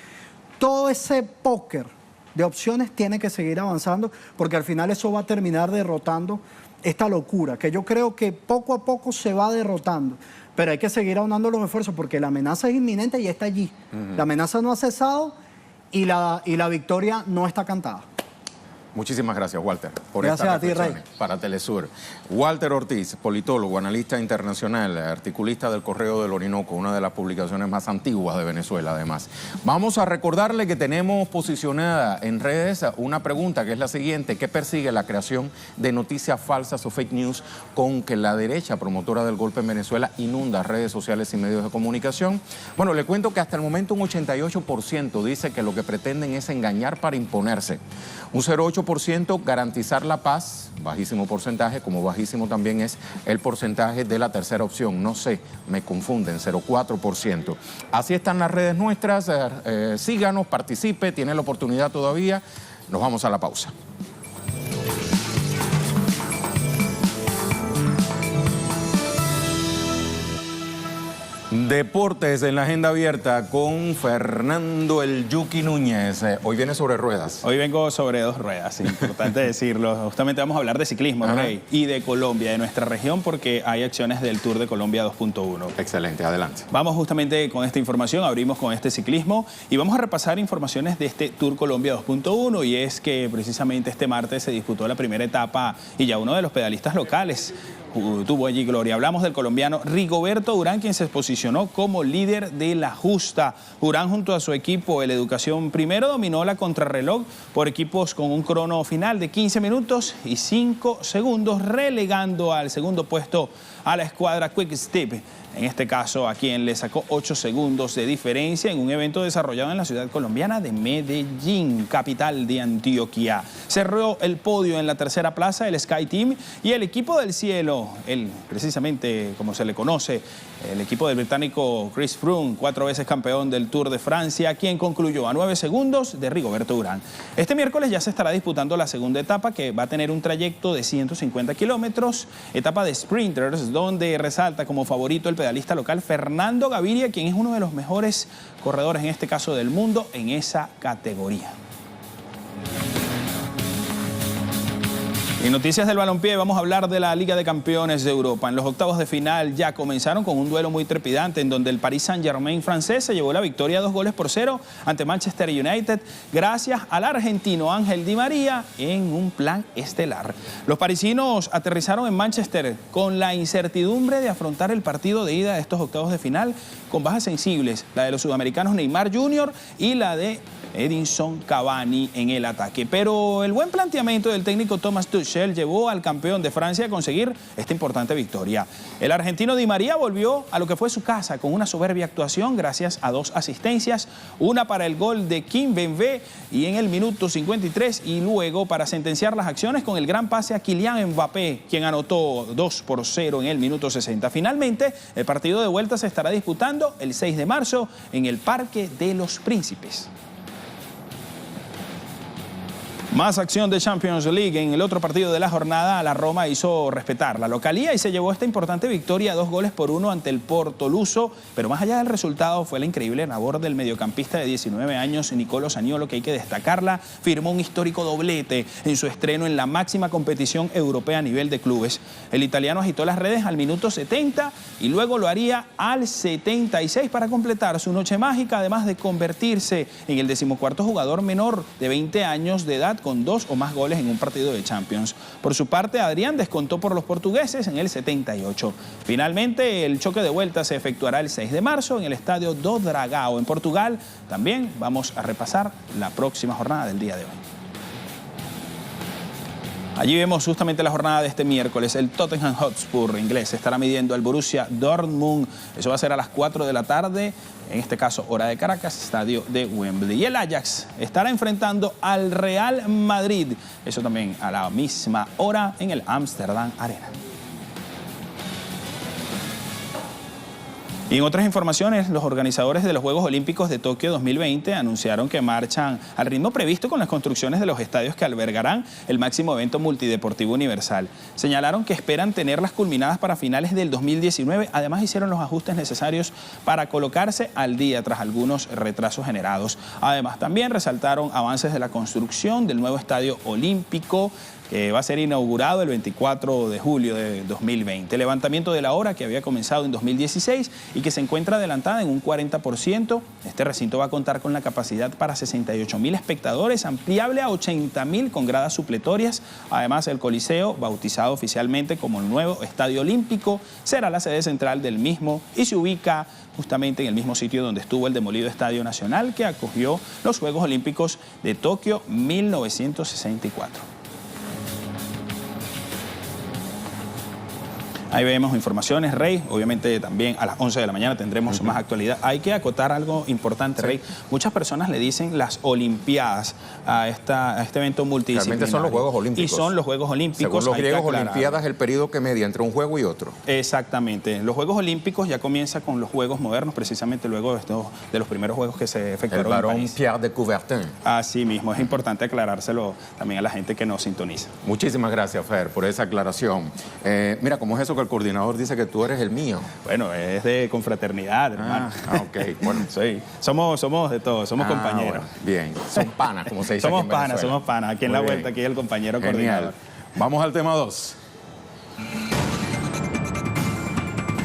todo ese póker de opciones tiene que seguir avanzando porque al final eso va a terminar derrotando esta locura, que yo creo que poco a poco se va derrotando. Pero hay que seguir aunando los esfuerzos porque la amenaza es inminente y está allí. La amenaza no ha cesado y la victoria no está cantada. Muchísimas gracias, Walter, por gracias estas a ti, reflexiones Rey. para Telesur. Walter Ortiz, politólogo, analista internacional, articulista del Correo del Orinoco, una de las publicaciones más antiguas de Venezuela, además. Vamos a recordarle que tenemos posicionada en redes una pregunta que es la siguiente: ¿qué persigue la creación de noticias falsas o fake news con que la derecha promotora del golpe en Venezuela inunda redes sociales y medios de comunicación? Bueno, le cuento que hasta el momento un 88% dice que lo que pretenden es engañar para imponerse. Un 0,8% garantizar la paz, bajísimo porcentaje, como bajísimo también es el porcentaje de la tercera opción. No sé, me confunden, 0,4%. Así están las redes nuestras, síganos, participe, tiene la oportunidad todavía. Nos vamos a la pausa. Deportes en la agenda abierta con Fernando el Yuki Núñez. Hoy viene sobre ruedas. Hoy vengo sobre dos ruedas, es importante decirlo. Justamente vamos a hablar de ciclismo, Rey, y de Colombia, de nuestra región, porque hay acciones del Tour de Colombia 2.1. Excelente, adelante. Vamos justamente con esta información, abrimos con este ciclismo y vamos a repasar informaciones de este Tour Colombia 2.1, y es que precisamente este martes se disputó la primera etapa y ya uno de los pedalistas locales tuvo allí gloria. Hablamos del colombiano Rigoberto Urán, quien se posicionó como líder de la justa. Urán, junto a su equipo, el Educación Primero, dominó la contrarreloj por equipos con un crono final de 15 minutos y 5 segundos, relegando al segundo puesto a la escuadra Quick Step, en este caso a quien le sacó 8 segundos de diferencia en un evento desarrollado en la ciudad colombiana de Medellín, capital de Antioquia. Cerró el podio en la tercera plaza el Sky Team y el equipo del cielo, precisamente como se le conoce, el equipo del británico Chris Froome, 4 veces campeón del Tour de Francia, quien concluyó a 9 segundos de Rigoberto Urán. Este miércoles ya se estará disputando la segunda etapa, que va a tener un trayecto de 150 kilómetros, etapa de sprinters, donde resalta como favorito el pedalista local Fernando Gaviria, quien es uno de los mejores corredores, en este caso del mundo, en esa categoría. En noticias del balompié vamos a hablar de la Liga de Campeones de Europa. En los octavos de final ya comenzaron con un duelo muy trepidante en donde el Paris Saint-Germain francés se llevó la victoria 2-0 ante Manchester United gracias al argentino Ángel Di María en un plan estelar. Los parisinos aterrizaron en Manchester con la incertidumbre de afrontar el partido de ida de estos octavos de final con bajas sensibles, la de los sudamericanos Neymar Jr. y la de Edinson Cavani en el ataque. Pero el buen planteamiento del técnico Thomas Tuchel llevó al campeón de Francia a conseguir esta importante victoria. El argentino Di María volvió a lo que fue su casa con una soberbia actuación gracias a 2 asistencias, una para el gol de Kimpembe y en el minuto 53 y luego para sentenciar las acciones con el gran pase a Kylian Mbappé, quien anotó 2-0 en el minuto 60. Finalmente, el partido de vuelta se estará disputando el 6 de marzo en el Parque de los Príncipes. Más acción de Champions League. En el otro partido de la jornada, la Roma hizo respetar la localía y se llevó esta importante victoria 2-1 ante el Porto luso. Pero más allá del resultado, fue la increíble labor del mediocampista de 19 años, Nicolo Zaniolo, que hay que destacarla. Firmó un histórico doblete en su estreno en la máxima competición europea a nivel de clubes. El italiano agitó las redes al minuto 70 y luego lo haría al 76 para completar su noche mágica, además de convertirse en el 14º jugador menor de 20 años de edad con 2 o más goles en un partido de Champions. Por su parte, Adrián descontó por los portugueses en el 78. Finalmente, el choque de vuelta se efectuará el 6 de marzo en el estadio do Dragao, en Portugal. También vamos a repasar la próxima jornada del día de hoy. Allí vemos justamente la jornada de este miércoles. El Tottenham Hotspur inglés estará midiendo al Borussia Dortmund. Eso va a ser a las 4 de la tarde, en este caso hora de Caracas, estadio de Wembley. Y el Ajax estará enfrentando al Real Madrid. Eso también a la misma hora en el Amsterdam Arena. Y en otras informaciones, los organizadores de los Juegos Olímpicos de Tokio 2020 anunciaron que marchan al ritmo previsto con las construcciones de los estadios que albergarán el máximo evento multideportivo universal. Señalaron que esperan tenerlas culminadas para finales del 2019. Además, hicieron los ajustes necesarios para colocarse al día tras algunos retrasos generados. Además, también resaltaron avances de la construcción del nuevo estadio olímpico, que va a ser inaugurado el 24 de julio de 2020. El levantamiento de la obra, que había comenzado en 2016 y que se encuentra adelantada en un 40%. Este recinto va a contar con la capacidad para 68.000 espectadores, ampliable a 80.000 con gradas supletorias. Además, el Coliseo, bautizado oficialmente como el nuevo Estadio Olímpico, será la sede central del mismo y se ubica justamente en el mismo sitio donde estuvo el demolido Estadio Nacional, que acogió los Juegos Olímpicos de Tokio 1964. Ahí vemos informaciones, Rey. Obviamente también a las 11 de la mañana tendremos más actualidad. Hay que acotar algo importante, Rey. Muchas personas le dicen las Olimpiadas a este evento multidisciplinario. Realmente son los Juegos Olímpicos. Y son los Juegos Olímpicos. Según los griegos, Olimpiadas es el periodo que media entre un juego y otro. Exactamente. Los Juegos Olímpicos ya comienza con los Juegos modernos, precisamente luego de los primeros Juegos que se efectuaron en París. Pierre de Coubertin. Así mismo. Es importante aclarárselo también a la gente que nos sintoniza. Muchísimas gracias, Fer, por esa aclaración. Mira, ¿cómo es eso que el coordinador dice que tú eres el mío? Bueno, es de confraternidad, hermano. Ok, bueno. Sí, somos de todo, somos compañeros. Bueno, bien, son panas, como se dice somos aquí en Venezuela. Somos panas. Aquí en Muy la bien. vuelta, aquí el compañero Genial. coordinador. Vamos al tema 2.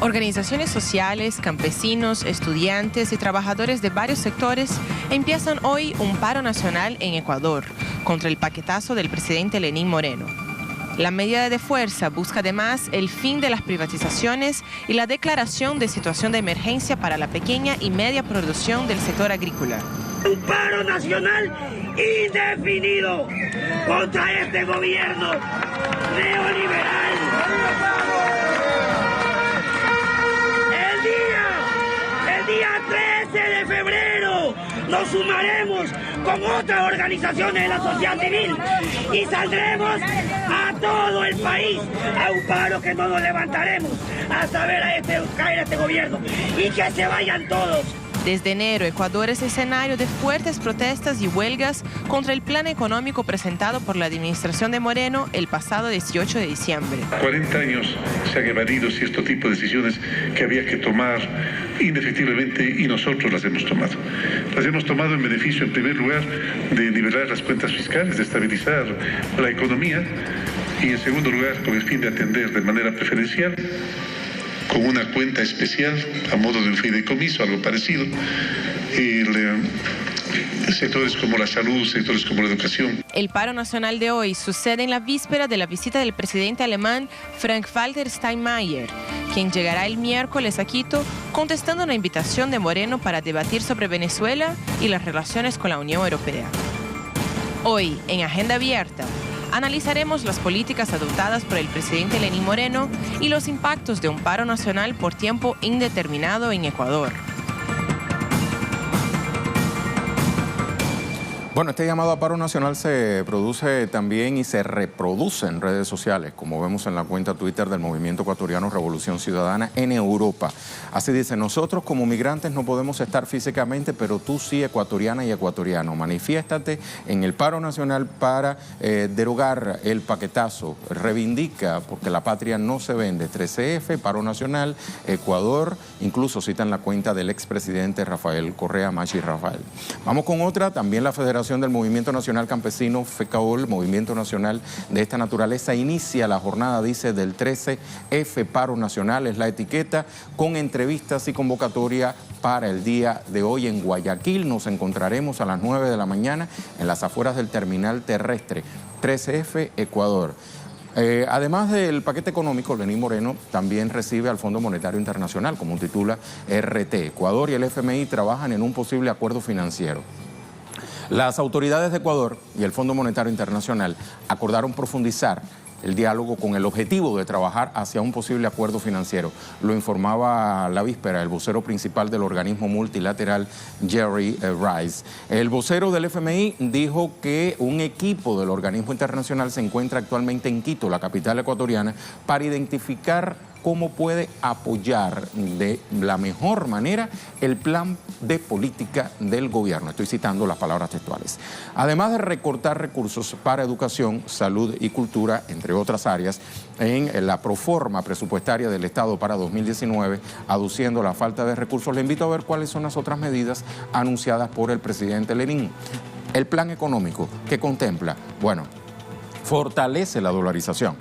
Organizaciones sociales, campesinos, estudiantes y trabajadores de varios sectores empiezan hoy un paro nacional en Ecuador contra el paquetazo del presidente Lenín Moreno. La medida de fuerza busca además el fin de las privatizaciones y la declaración de situación de emergencia para la pequeña y media producción del sector agrícola. Un paro nacional indefinido contra este gobierno neoliberal. nos sumaremos con otras organizaciones de la sociedad civil y saldremos a todo el país a un paro que no nos levantaremos hasta ver caer a este gobierno y que se vayan todos. Desde enero, Ecuador es escenario de fuertes protestas y huelgas contra el plan económico presentado por la administración de Moreno el pasado 18 de diciembre. 40 años se han evadido cierto tipo de decisiones que había que tomar indefectiblemente y nosotros las hemos tomado. Las hemos tomado en beneficio, en primer lugar, de nivelar las cuentas fiscales, de estabilizar la economía y, en segundo lugar, con el fin de atender de manera preferencial con una cuenta especial a modo de un fideicomiso, algo parecido, sectores como la salud, sectores como la educación. El paro nacional de hoy sucede en la víspera de la visita del presidente alemán Frank-Walter Steinmeier, quien llegará el miércoles a Quito contestando una invitación de Moreno para debatir sobre Venezuela y las relaciones con la Unión Europea. Hoy, en Agenda Abierta, analizaremos las políticas adoptadas por el presidente Lenín Moreno y los impactos de un paro nacional por tiempo indeterminado en Ecuador. Bueno, este llamado a paro nacional se produce también y se reproduce en redes sociales, como vemos en la cuenta Twitter del Movimiento Ecuatoriano Revolución Ciudadana en Europa. Así dice: nosotros como migrantes no podemos estar físicamente, pero tú sí, ecuatoriana y ecuatoriano. Manifiéstate en el paro nacional para derogar el paquetazo. Reivindica, porque la patria no se vende. 13F, paro nacional, Ecuador. Incluso citan la cuenta del expresidente Rafael Correa, Machi Rafael. Vamos con otra, también la Federación del Movimiento Nacional Campesino, FECAOL, Movimiento Nacional de esta naturaleza, inicia la jornada, dice, del 13F, paro nacional, es la etiqueta, con entrevistas y convocatoria para el día de hoy en Guayaquil. Nos encontraremos a las 9 de la mañana en las afueras del terminal terrestre. 13F, Ecuador. Además del paquete económico, Lenín Moreno también recibe al Fondo Monetario Internacional, como titula RT. Ecuador y el FMI trabajan en un posible acuerdo financiero. Las autoridades de Ecuador y el Fondo Monetario Internacional acordaron profundizar el diálogo con el objetivo de trabajar hacia un posible acuerdo financiero. Lo informaba la víspera el vocero principal del organismo multilateral, Jerry Rice. El vocero del FMI dijo que un equipo del organismo internacional se encuentra actualmente en Quito, la capital ecuatoriana, para identificar cómo puede apoyar de la mejor manera el plan de política del gobierno. Estoy citando las palabras textuales. Además de recortar recursos para educación, salud y cultura, entre otras áreas, en la proforma presupuestaria del Estado para 2019, aduciendo la falta de recursos, le invito a ver cuáles son las otras medidas anunciadas por el presidente Lenín. El plan económico que contempla, bueno, fortalece la dolarización,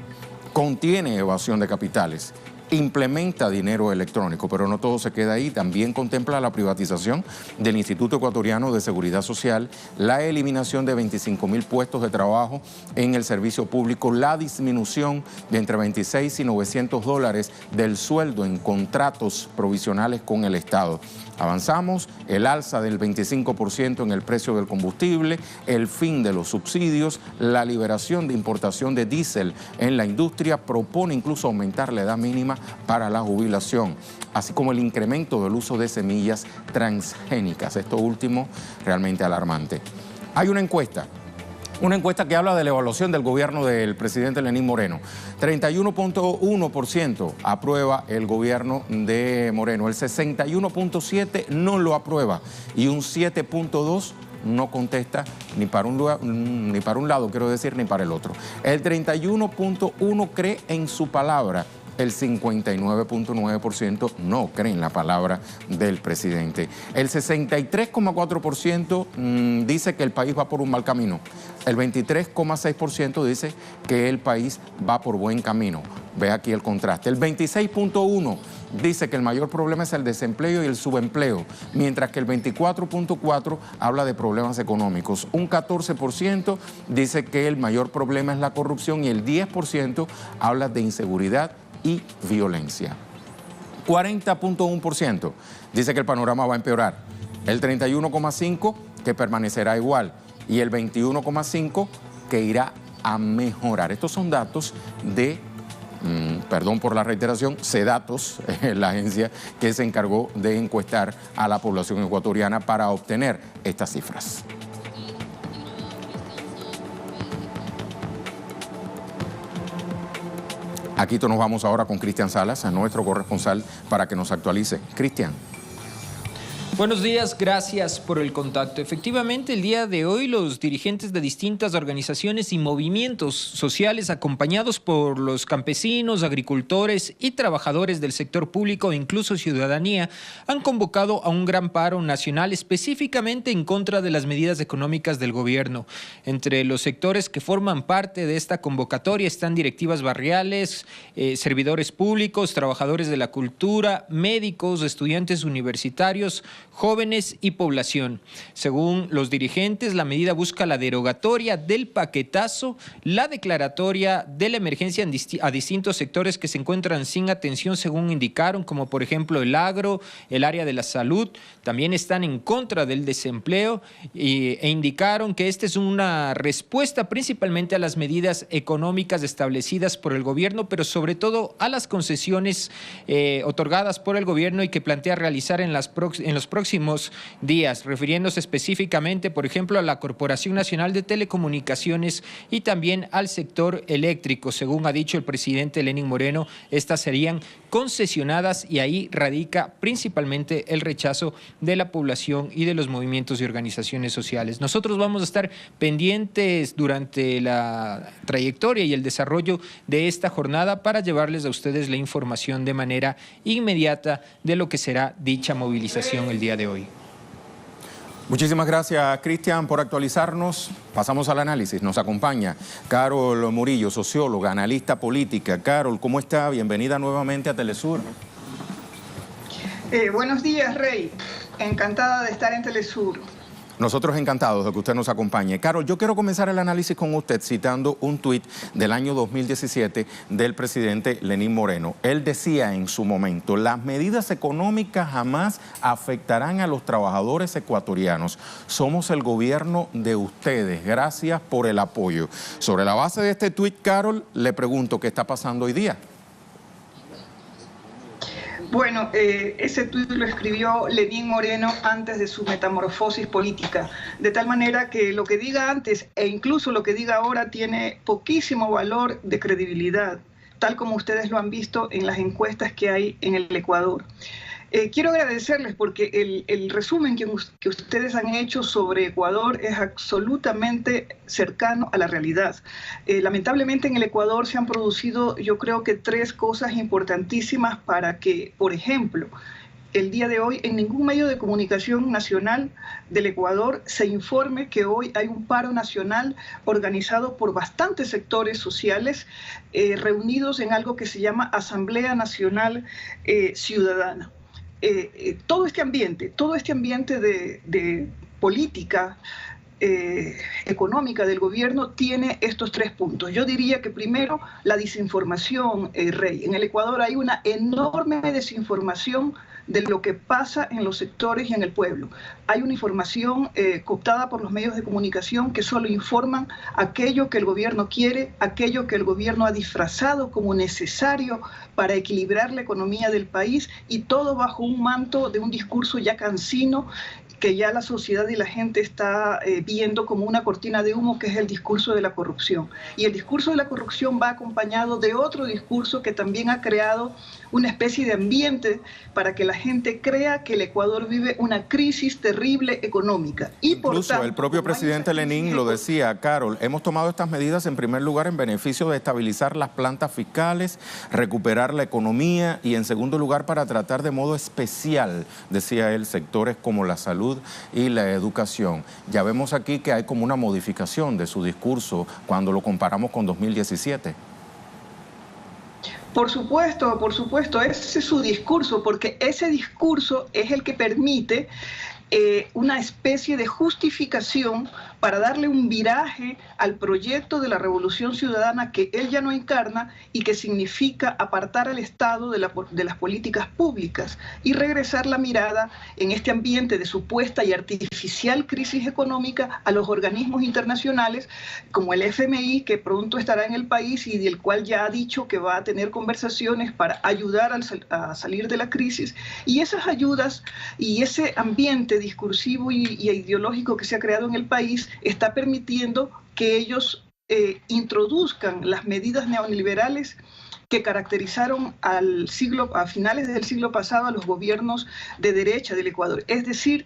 contiene evasión de capitales, implementa dinero electrónico, pero no todo se queda ahí. También contempla la privatización del Instituto Ecuatoriano de Seguridad Social, la eliminación de 25.000 puestos de trabajo en el servicio público, la disminución de entre 26 y 900 dólares del sueldo en contratos provisionales con el Estado. Avanzamos, el alza del 25% en el precio del combustible, el fin de los subsidios, la liberación de importación de diésel en la industria, propone incluso aumentar la edad mínima para la jubilación, así como el incremento del uso de semillas transgénicas. Esto último realmente alarmante. Hay una encuesta que habla de la evaluación del gobierno del presidente Lenín Moreno. 31.1% aprueba el gobierno de Moreno, el 61.7% no lo aprueba y un 7.2% no contesta ni para un lado, quiero decir, ni para el otro. El 31.1% cree en su palabra. El 59.9% no cree en la palabra del presidente. El 63.4% dice que el país va por un mal camino. El 23.6% dice que el país va por buen camino. Ve aquí el contraste. El 26.1% dice que el mayor problema es el desempleo y el subempleo, mientras que el 24.4% habla de problemas económicos. Un 14% dice que el mayor problema es la corrupción y el 10% habla de inseguridad y violencia. 40.1% dice que el panorama va a empeorar, el 31.5% que permanecerá igual y el 21.5% que irá a mejorar. Estos son datos de perdón por la reiteración, Sedatos, la agencia que se encargó de encuestar a la población ecuatoriana para obtener estas cifras. Aquí nos vamos ahora con Cristian Salas, a nuestro corresponsal, para que nos actualice. Cristian. Buenos días, gracias por el contacto. Efectivamente, el día de hoy los dirigentes de distintas organizaciones y movimientos sociales acompañados por los campesinos, agricultores y trabajadores del sector público e incluso ciudadanía han convocado a un gran paro nacional específicamente en contra de las medidas económicas del gobierno. Entre los sectores que forman parte de esta convocatoria están directivas barriales, servidores públicos, trabajadores de la cultura, médicos, estudiantes universitarios, jóvenes y población. Según los dirigentes, la medida busca la derogatoria del paquetazo, la declaratoria de la emergencia a distintos sectores que se encuentran sin atención, según indicaron, como por ejemplo el agro, el área de la salud. También están en contra del desempleo e indicaron que esta es una respuesta principalmente a las medidas económicas establecidas por el gobierno, pero sobre todo a las concesiones otorgadas por el gobierno y que plantea realizar en los próximos días, refiriéndose específicamente, por ejemplo, a la Corporación Nacional de Telecomunicaciones y también al sector eléctrico. Según ha dicho el presidente Lenín Moreno, estas serían concesionadas y ahí radica principalmente el rechazo de la población y de los movimientos y organizaciones sociales. Nosotros vamos a estar pendientes durante la trayectoria y el desarrollo de esta jornada para llevarles a ustedes la información de manera inmediata de lo que será dicha movilización el día de hoy. Muchísimas gracias, Cristian, por actualizarnos. Pasamos al análisis. Nos acompaña Carol Murillo, socióloga, analista política. Carol, ¿cómo está? Bienvenida nuevamente a Telesur. Buenos días, Rey. Encantada de estar en Telesur. Nosotros encantados de que usted nos acompañe. Carol, yo quiero comenzar el análisis con usted citando un tuit del año 2017 del presidente Lenín Moreno. Él decía en su momento, las medidas económicas jamás afectarán a los trabajadores ecuatorianos. Somos el gobierno de ustedes. Gracias por el apoyo. Sobre la base de este tuit, Carol, le pregunto qué está pasando hoy día. Bueno, ese tuit lo escribió Lenín Moreno antes de su metamorfosis política, de tal manera que lo que diga antes e incluso lo que diga ahora tiene poquísimo valor de credibilidad, tal como ustedes lo han visto en las encuestas que hay en el Ecuador. Quiero agradecerles porque el resumen que ustedes han hecho sobre Ecuador es absolutamente cercano a la realidad. Lamentablemente en el Ecuador se han producido, yo creo que 3 cosas importantísimas para que, por ejemplo, el día de hoy en ningún medio de comunicación nacional del Ecuador se informe que hoy hay un paro nacional organizado por bastantes sectores sociales reunidos en algo que se llama Asamblea Nacional Ciudadana. Todo este ambiente de política económica del gobierno tiene estos 3 puntos. Yo diría que primero la desinformación, Rey. En el Ecuador hay una enorme desinformación de lo que pasa en los sectores y en el pueblo. Hay una información cooptada por los medios de comunicación que solo informan aquello que el gobierno quiere, aquello que el gobierno ha disfrazado como necesario para equilibrar la economía del país, y todo bajo un manto de un discurso ya cansino que ya la sociedad y la gente está viendo como una cortina de humo, que es el discurso de la corrupción. Y el discurso de la corrupción va acompañado de otro discurso que también ha creado una especie de ambiente para que la gente crea que el Ecuador vive una crisis terrible económica. Y por incluso tanto, el propio presidente Lenín lo decía, Carol, hemos tomado estas medidas en primer lugar en beneficio de estabilizar las plantas fiscales, recuperar la economía y en segundo lugar para tratar de modo especial, decía él, sectores como la salud y la educación. Ya vemos aquí que hay como una modificación de su discurso cuando lo comparamos con 2017. Por supuesto, ese es su discurso, porque ese discurso es el que permite una especie de justificación para darle un viraje al proyecto de la revolución ciudadana que él ya no encarna y que significa apartar al Estado de las políticas públicas y regresar la mirada en este ambiente de supuesta y artificial crisis económica a los organismos internacionales como el FMI, que pronto estará en el país y del cual ya ha dicho que va a tener conversaciones para ayudar a salir de la crisis. Y esas ayudas y ese ambiente discursivo y ideológico que se ha creado en el país está permitiendo que ellos introduzcan las medidas neoliberales que caracterizaron a finales del siglo pasado a los gobiernos de derecha del Ecuador. Es decir,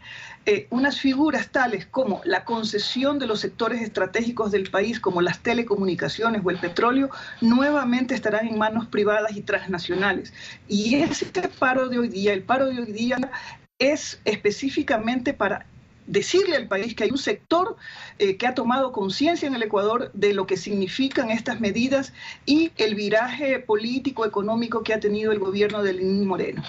unas figuras tales como la concesión de los sectores estratégicos del país, como las telecomunicaciones o el petróleo, nuevamente estarán en manos privadas y transnacionales. Y ese paro de hoy día, el paro de hoy día es específicamente para decirle al país que hay un sector que ha tomado conciencia en el Ecuador de lo que significan estas medidas y el viraje político, económico que ha tenido el gobierno de Lenín Moreno.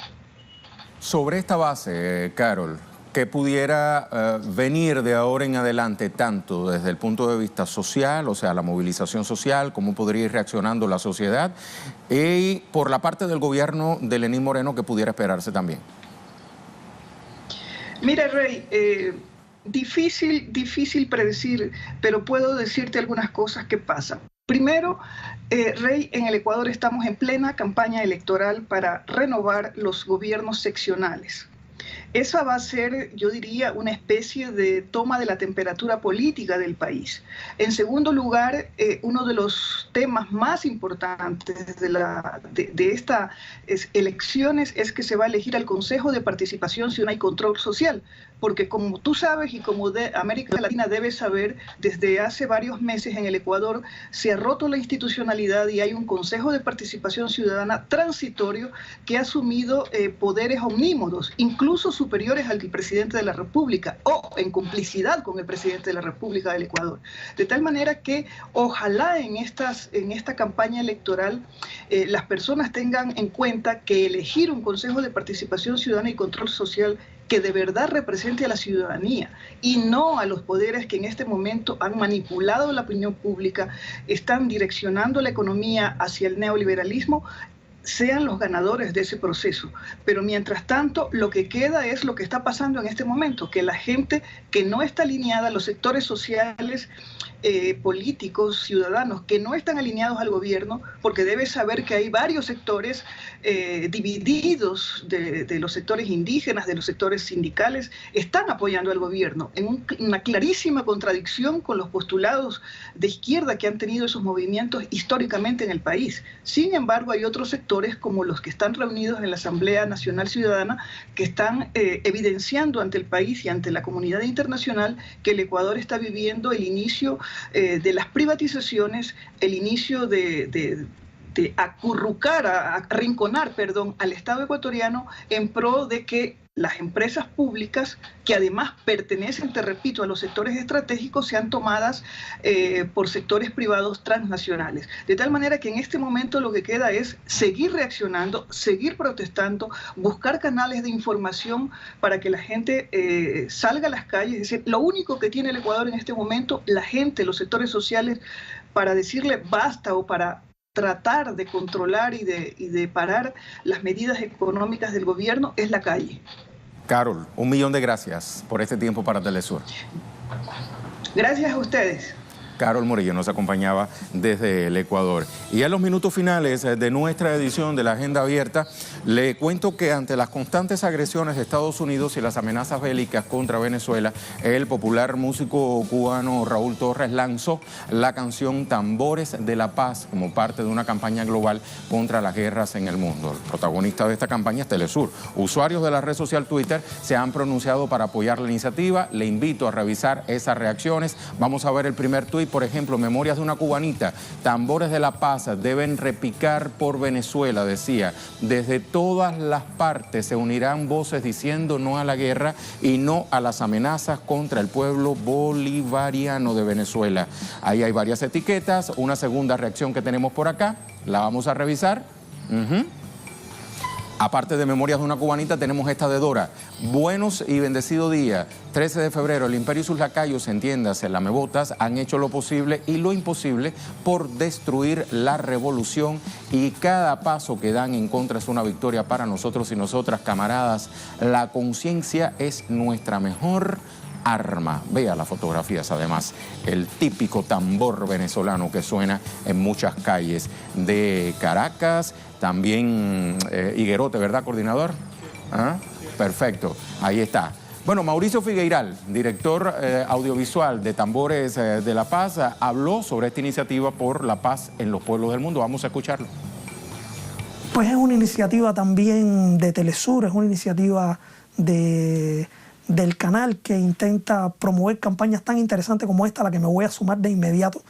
Sobre esta base, Carol, ¿qué pudiera venir de ahora en adelante, tanto desde el punto de vista social, o sea, la movilización social, cómo podría ir reaccionando la sociedad, y por la parte del gobierno de Lenín Moreno, qué pudiera esperarse también? Mira, Rey, difícil predecir, pero puedo decirte algunas cosas que pasan. Primero, Rey, en el Ecuador estamos en plena campaña electoral para renovar los gobiernos seccionales. Esa va a ser, yo diría, una especie de toma de la temperatura política del país. En segundo lugar, uno de los temas más importantes de estas elecciones es que se va a elegir al Consejo de Participación Ciudadana y Control Social, porque como tú sabes y como América Latina debe saber, desde hace varios meses en el Ecuador se ha roto la institucionalidad y hay un Consejo de Participación Ciudadana transitorio que ha asumido poderes omnímodos, incluso superiores al presidente de la República o en complicidad con el presidente de la República del Ecuador. De tal manera que ojalá en esta campaña electoral las personas tengan en cuenta que elegir un Consejo de Participación Ciudadana y Control Social que de verdad represente a la ciudadanía y no a los poderes que en este momento han manipulado la opinión pública, están direccionando la economía hacia el neoliberalismo, sean los ganadores de ese proceso. Pero mientras tanto, lo que queda es lo que está pasando en este momento, que la gente que no está alineada, los sectores sociales, políticos, ciudadanos, que no están alineados al gobierno, porque debe saber que hay varios sectores divididos de los sectores indígenas, de los sectores sindicales, están apoyando al gobierno, en una clarísima contradicción con los postulados de izquierda que han tenido esos movimientos históricamente en el país. Sin embargo, hay otros sectores como los que están reunidos en la Asamblea Nacional Ciudadana que están evidenciando ante el país y ante la comunidad internacional que el Ecuador está viviendo el inicio de las privatizaciones, el inicio de acurrucar, arrinconar, al Estado ecuatoriano en pro de que las empresas públicas, que además pertenecen, te repito, a los sectores estratégicos, sean tomadas por sectores privados transnacionales. De tal manera que en este momento lo que queda es seguir reaccionando, seguir protestando, buscar canales de información para que la gente salga a las calles. Es decir, lo único que tiene el Ecuador en este momento, la gente, los sectores sociales, para decirle basta o para tratar de controlar y de parar las medidas económicas del gobierno, es la calle. Carol, 1.000.000 de gracias por este tiempo para Telesur. Gracias a ustedes. Carol Morillo nos acompañaba desde el Ecuador. Y a los minutos finales de nuestra edición de la Agenda Abierta, le cuento que ante las constantes agresiones de Estados Unidos y las amenazas bélicas contra Venezuela, el popular músico cubano Raúl Torres lanzó la canción Tambores de la Paz como parte de una campaña global contra las guerras en el mundo. El protagonista de esta campaña es Telesur. Usuarios de la red social Twitter se han pronunciado para apoyar la iniciativa. Le invito a revisar esas reacciones. Vamos a ver el primer tuit. Por ejemplo, Memorias de una cubanita, Tambores de la Paz deben repicar por Venezuela, decía. Desde todas las partes se unirán voces diciendo no a la guerra y no a las amenazas contra el pueblo bolivariano de Venezuela. Ahí hay varias etiquetas. Una segunda reacción que tenemos por acá, la vamos a revisar. Aparte de Memorias de una Cubanita, tenemos esta de Dora. Buenos y bendecido día. 13 de febrero, el Imperio y sus lacayos, entiéndase, lamebotas, han hecho lo posible y lo imposible por destruir la revolución, y cada paso que dan en contra es una victoria para nosotros y nosotras, camaradas. La conciencia es nuestra mejor arma. Vea las fotografías, además, el típico tambor venezolano que suena en muchas calles de Caracas, también Higuerote, ¿verdad, coordinador? ¿Ah? Perfecto, ahí está. Bueno, Mauricio Figueiral, director audiovisual de Tambores de la Paz, habló sobre esta iniciativa por la paz en los pueblos del mundo. Vamos a escucharlo. Pues es una iniciativa también de Telesur, es una iniciativa del canal que intenta promover campañas tan interesantes como esta, a la que me voy a sumar de inmediato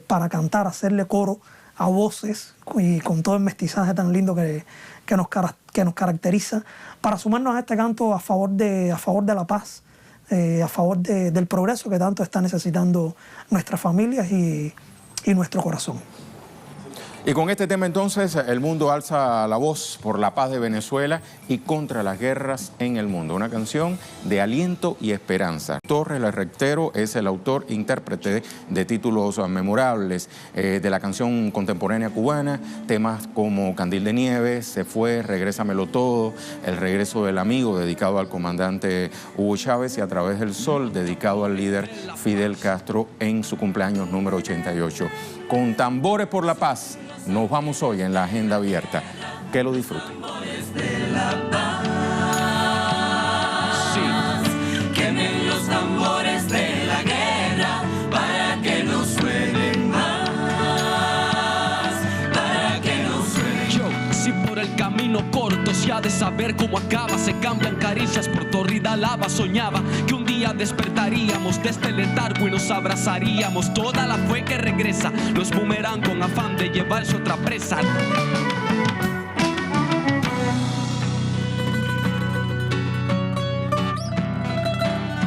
para cantar, hacerle coro a voces y con todo el mestizaje tan lindo que nos caracteriza, para sumarnos a este canto a favor de la paz, a favor del progreso que tanto está necesitando nuestras familias y nuestro corazón. Y con este tema entonces el mundo alza la voz por la paz de Venezuela y contra las guerras en el mundo. Una canción de aliento y esperanza. Torres Lerrectero es el autor intérprete de títulos memorables de la canción contemporánea cubana, temas como Candil de Nieve, Se fue, Regrésamelo todo, El regreso del amigo, dedicado al comandante Hugo Chávez, y A través del sol, dedicado al líder Fidel Castro en su cumpleaños número 88. Con Tambores por la Paz nos vamos hoy en la Agenda Abierta. Que lo disfruten. Sí, quemen los tambores de la guerra para que no suenen más, para que no suenen. Yo, si por el camino corto se ha de saber cómo acaba, se cambian caricias por torrida lava, soñaba que un día despertaríamos de este letargo y nos abrazaríamos. Toda la fe que regresa, los boomerang con afán de llevarse otra presa.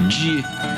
Yeah.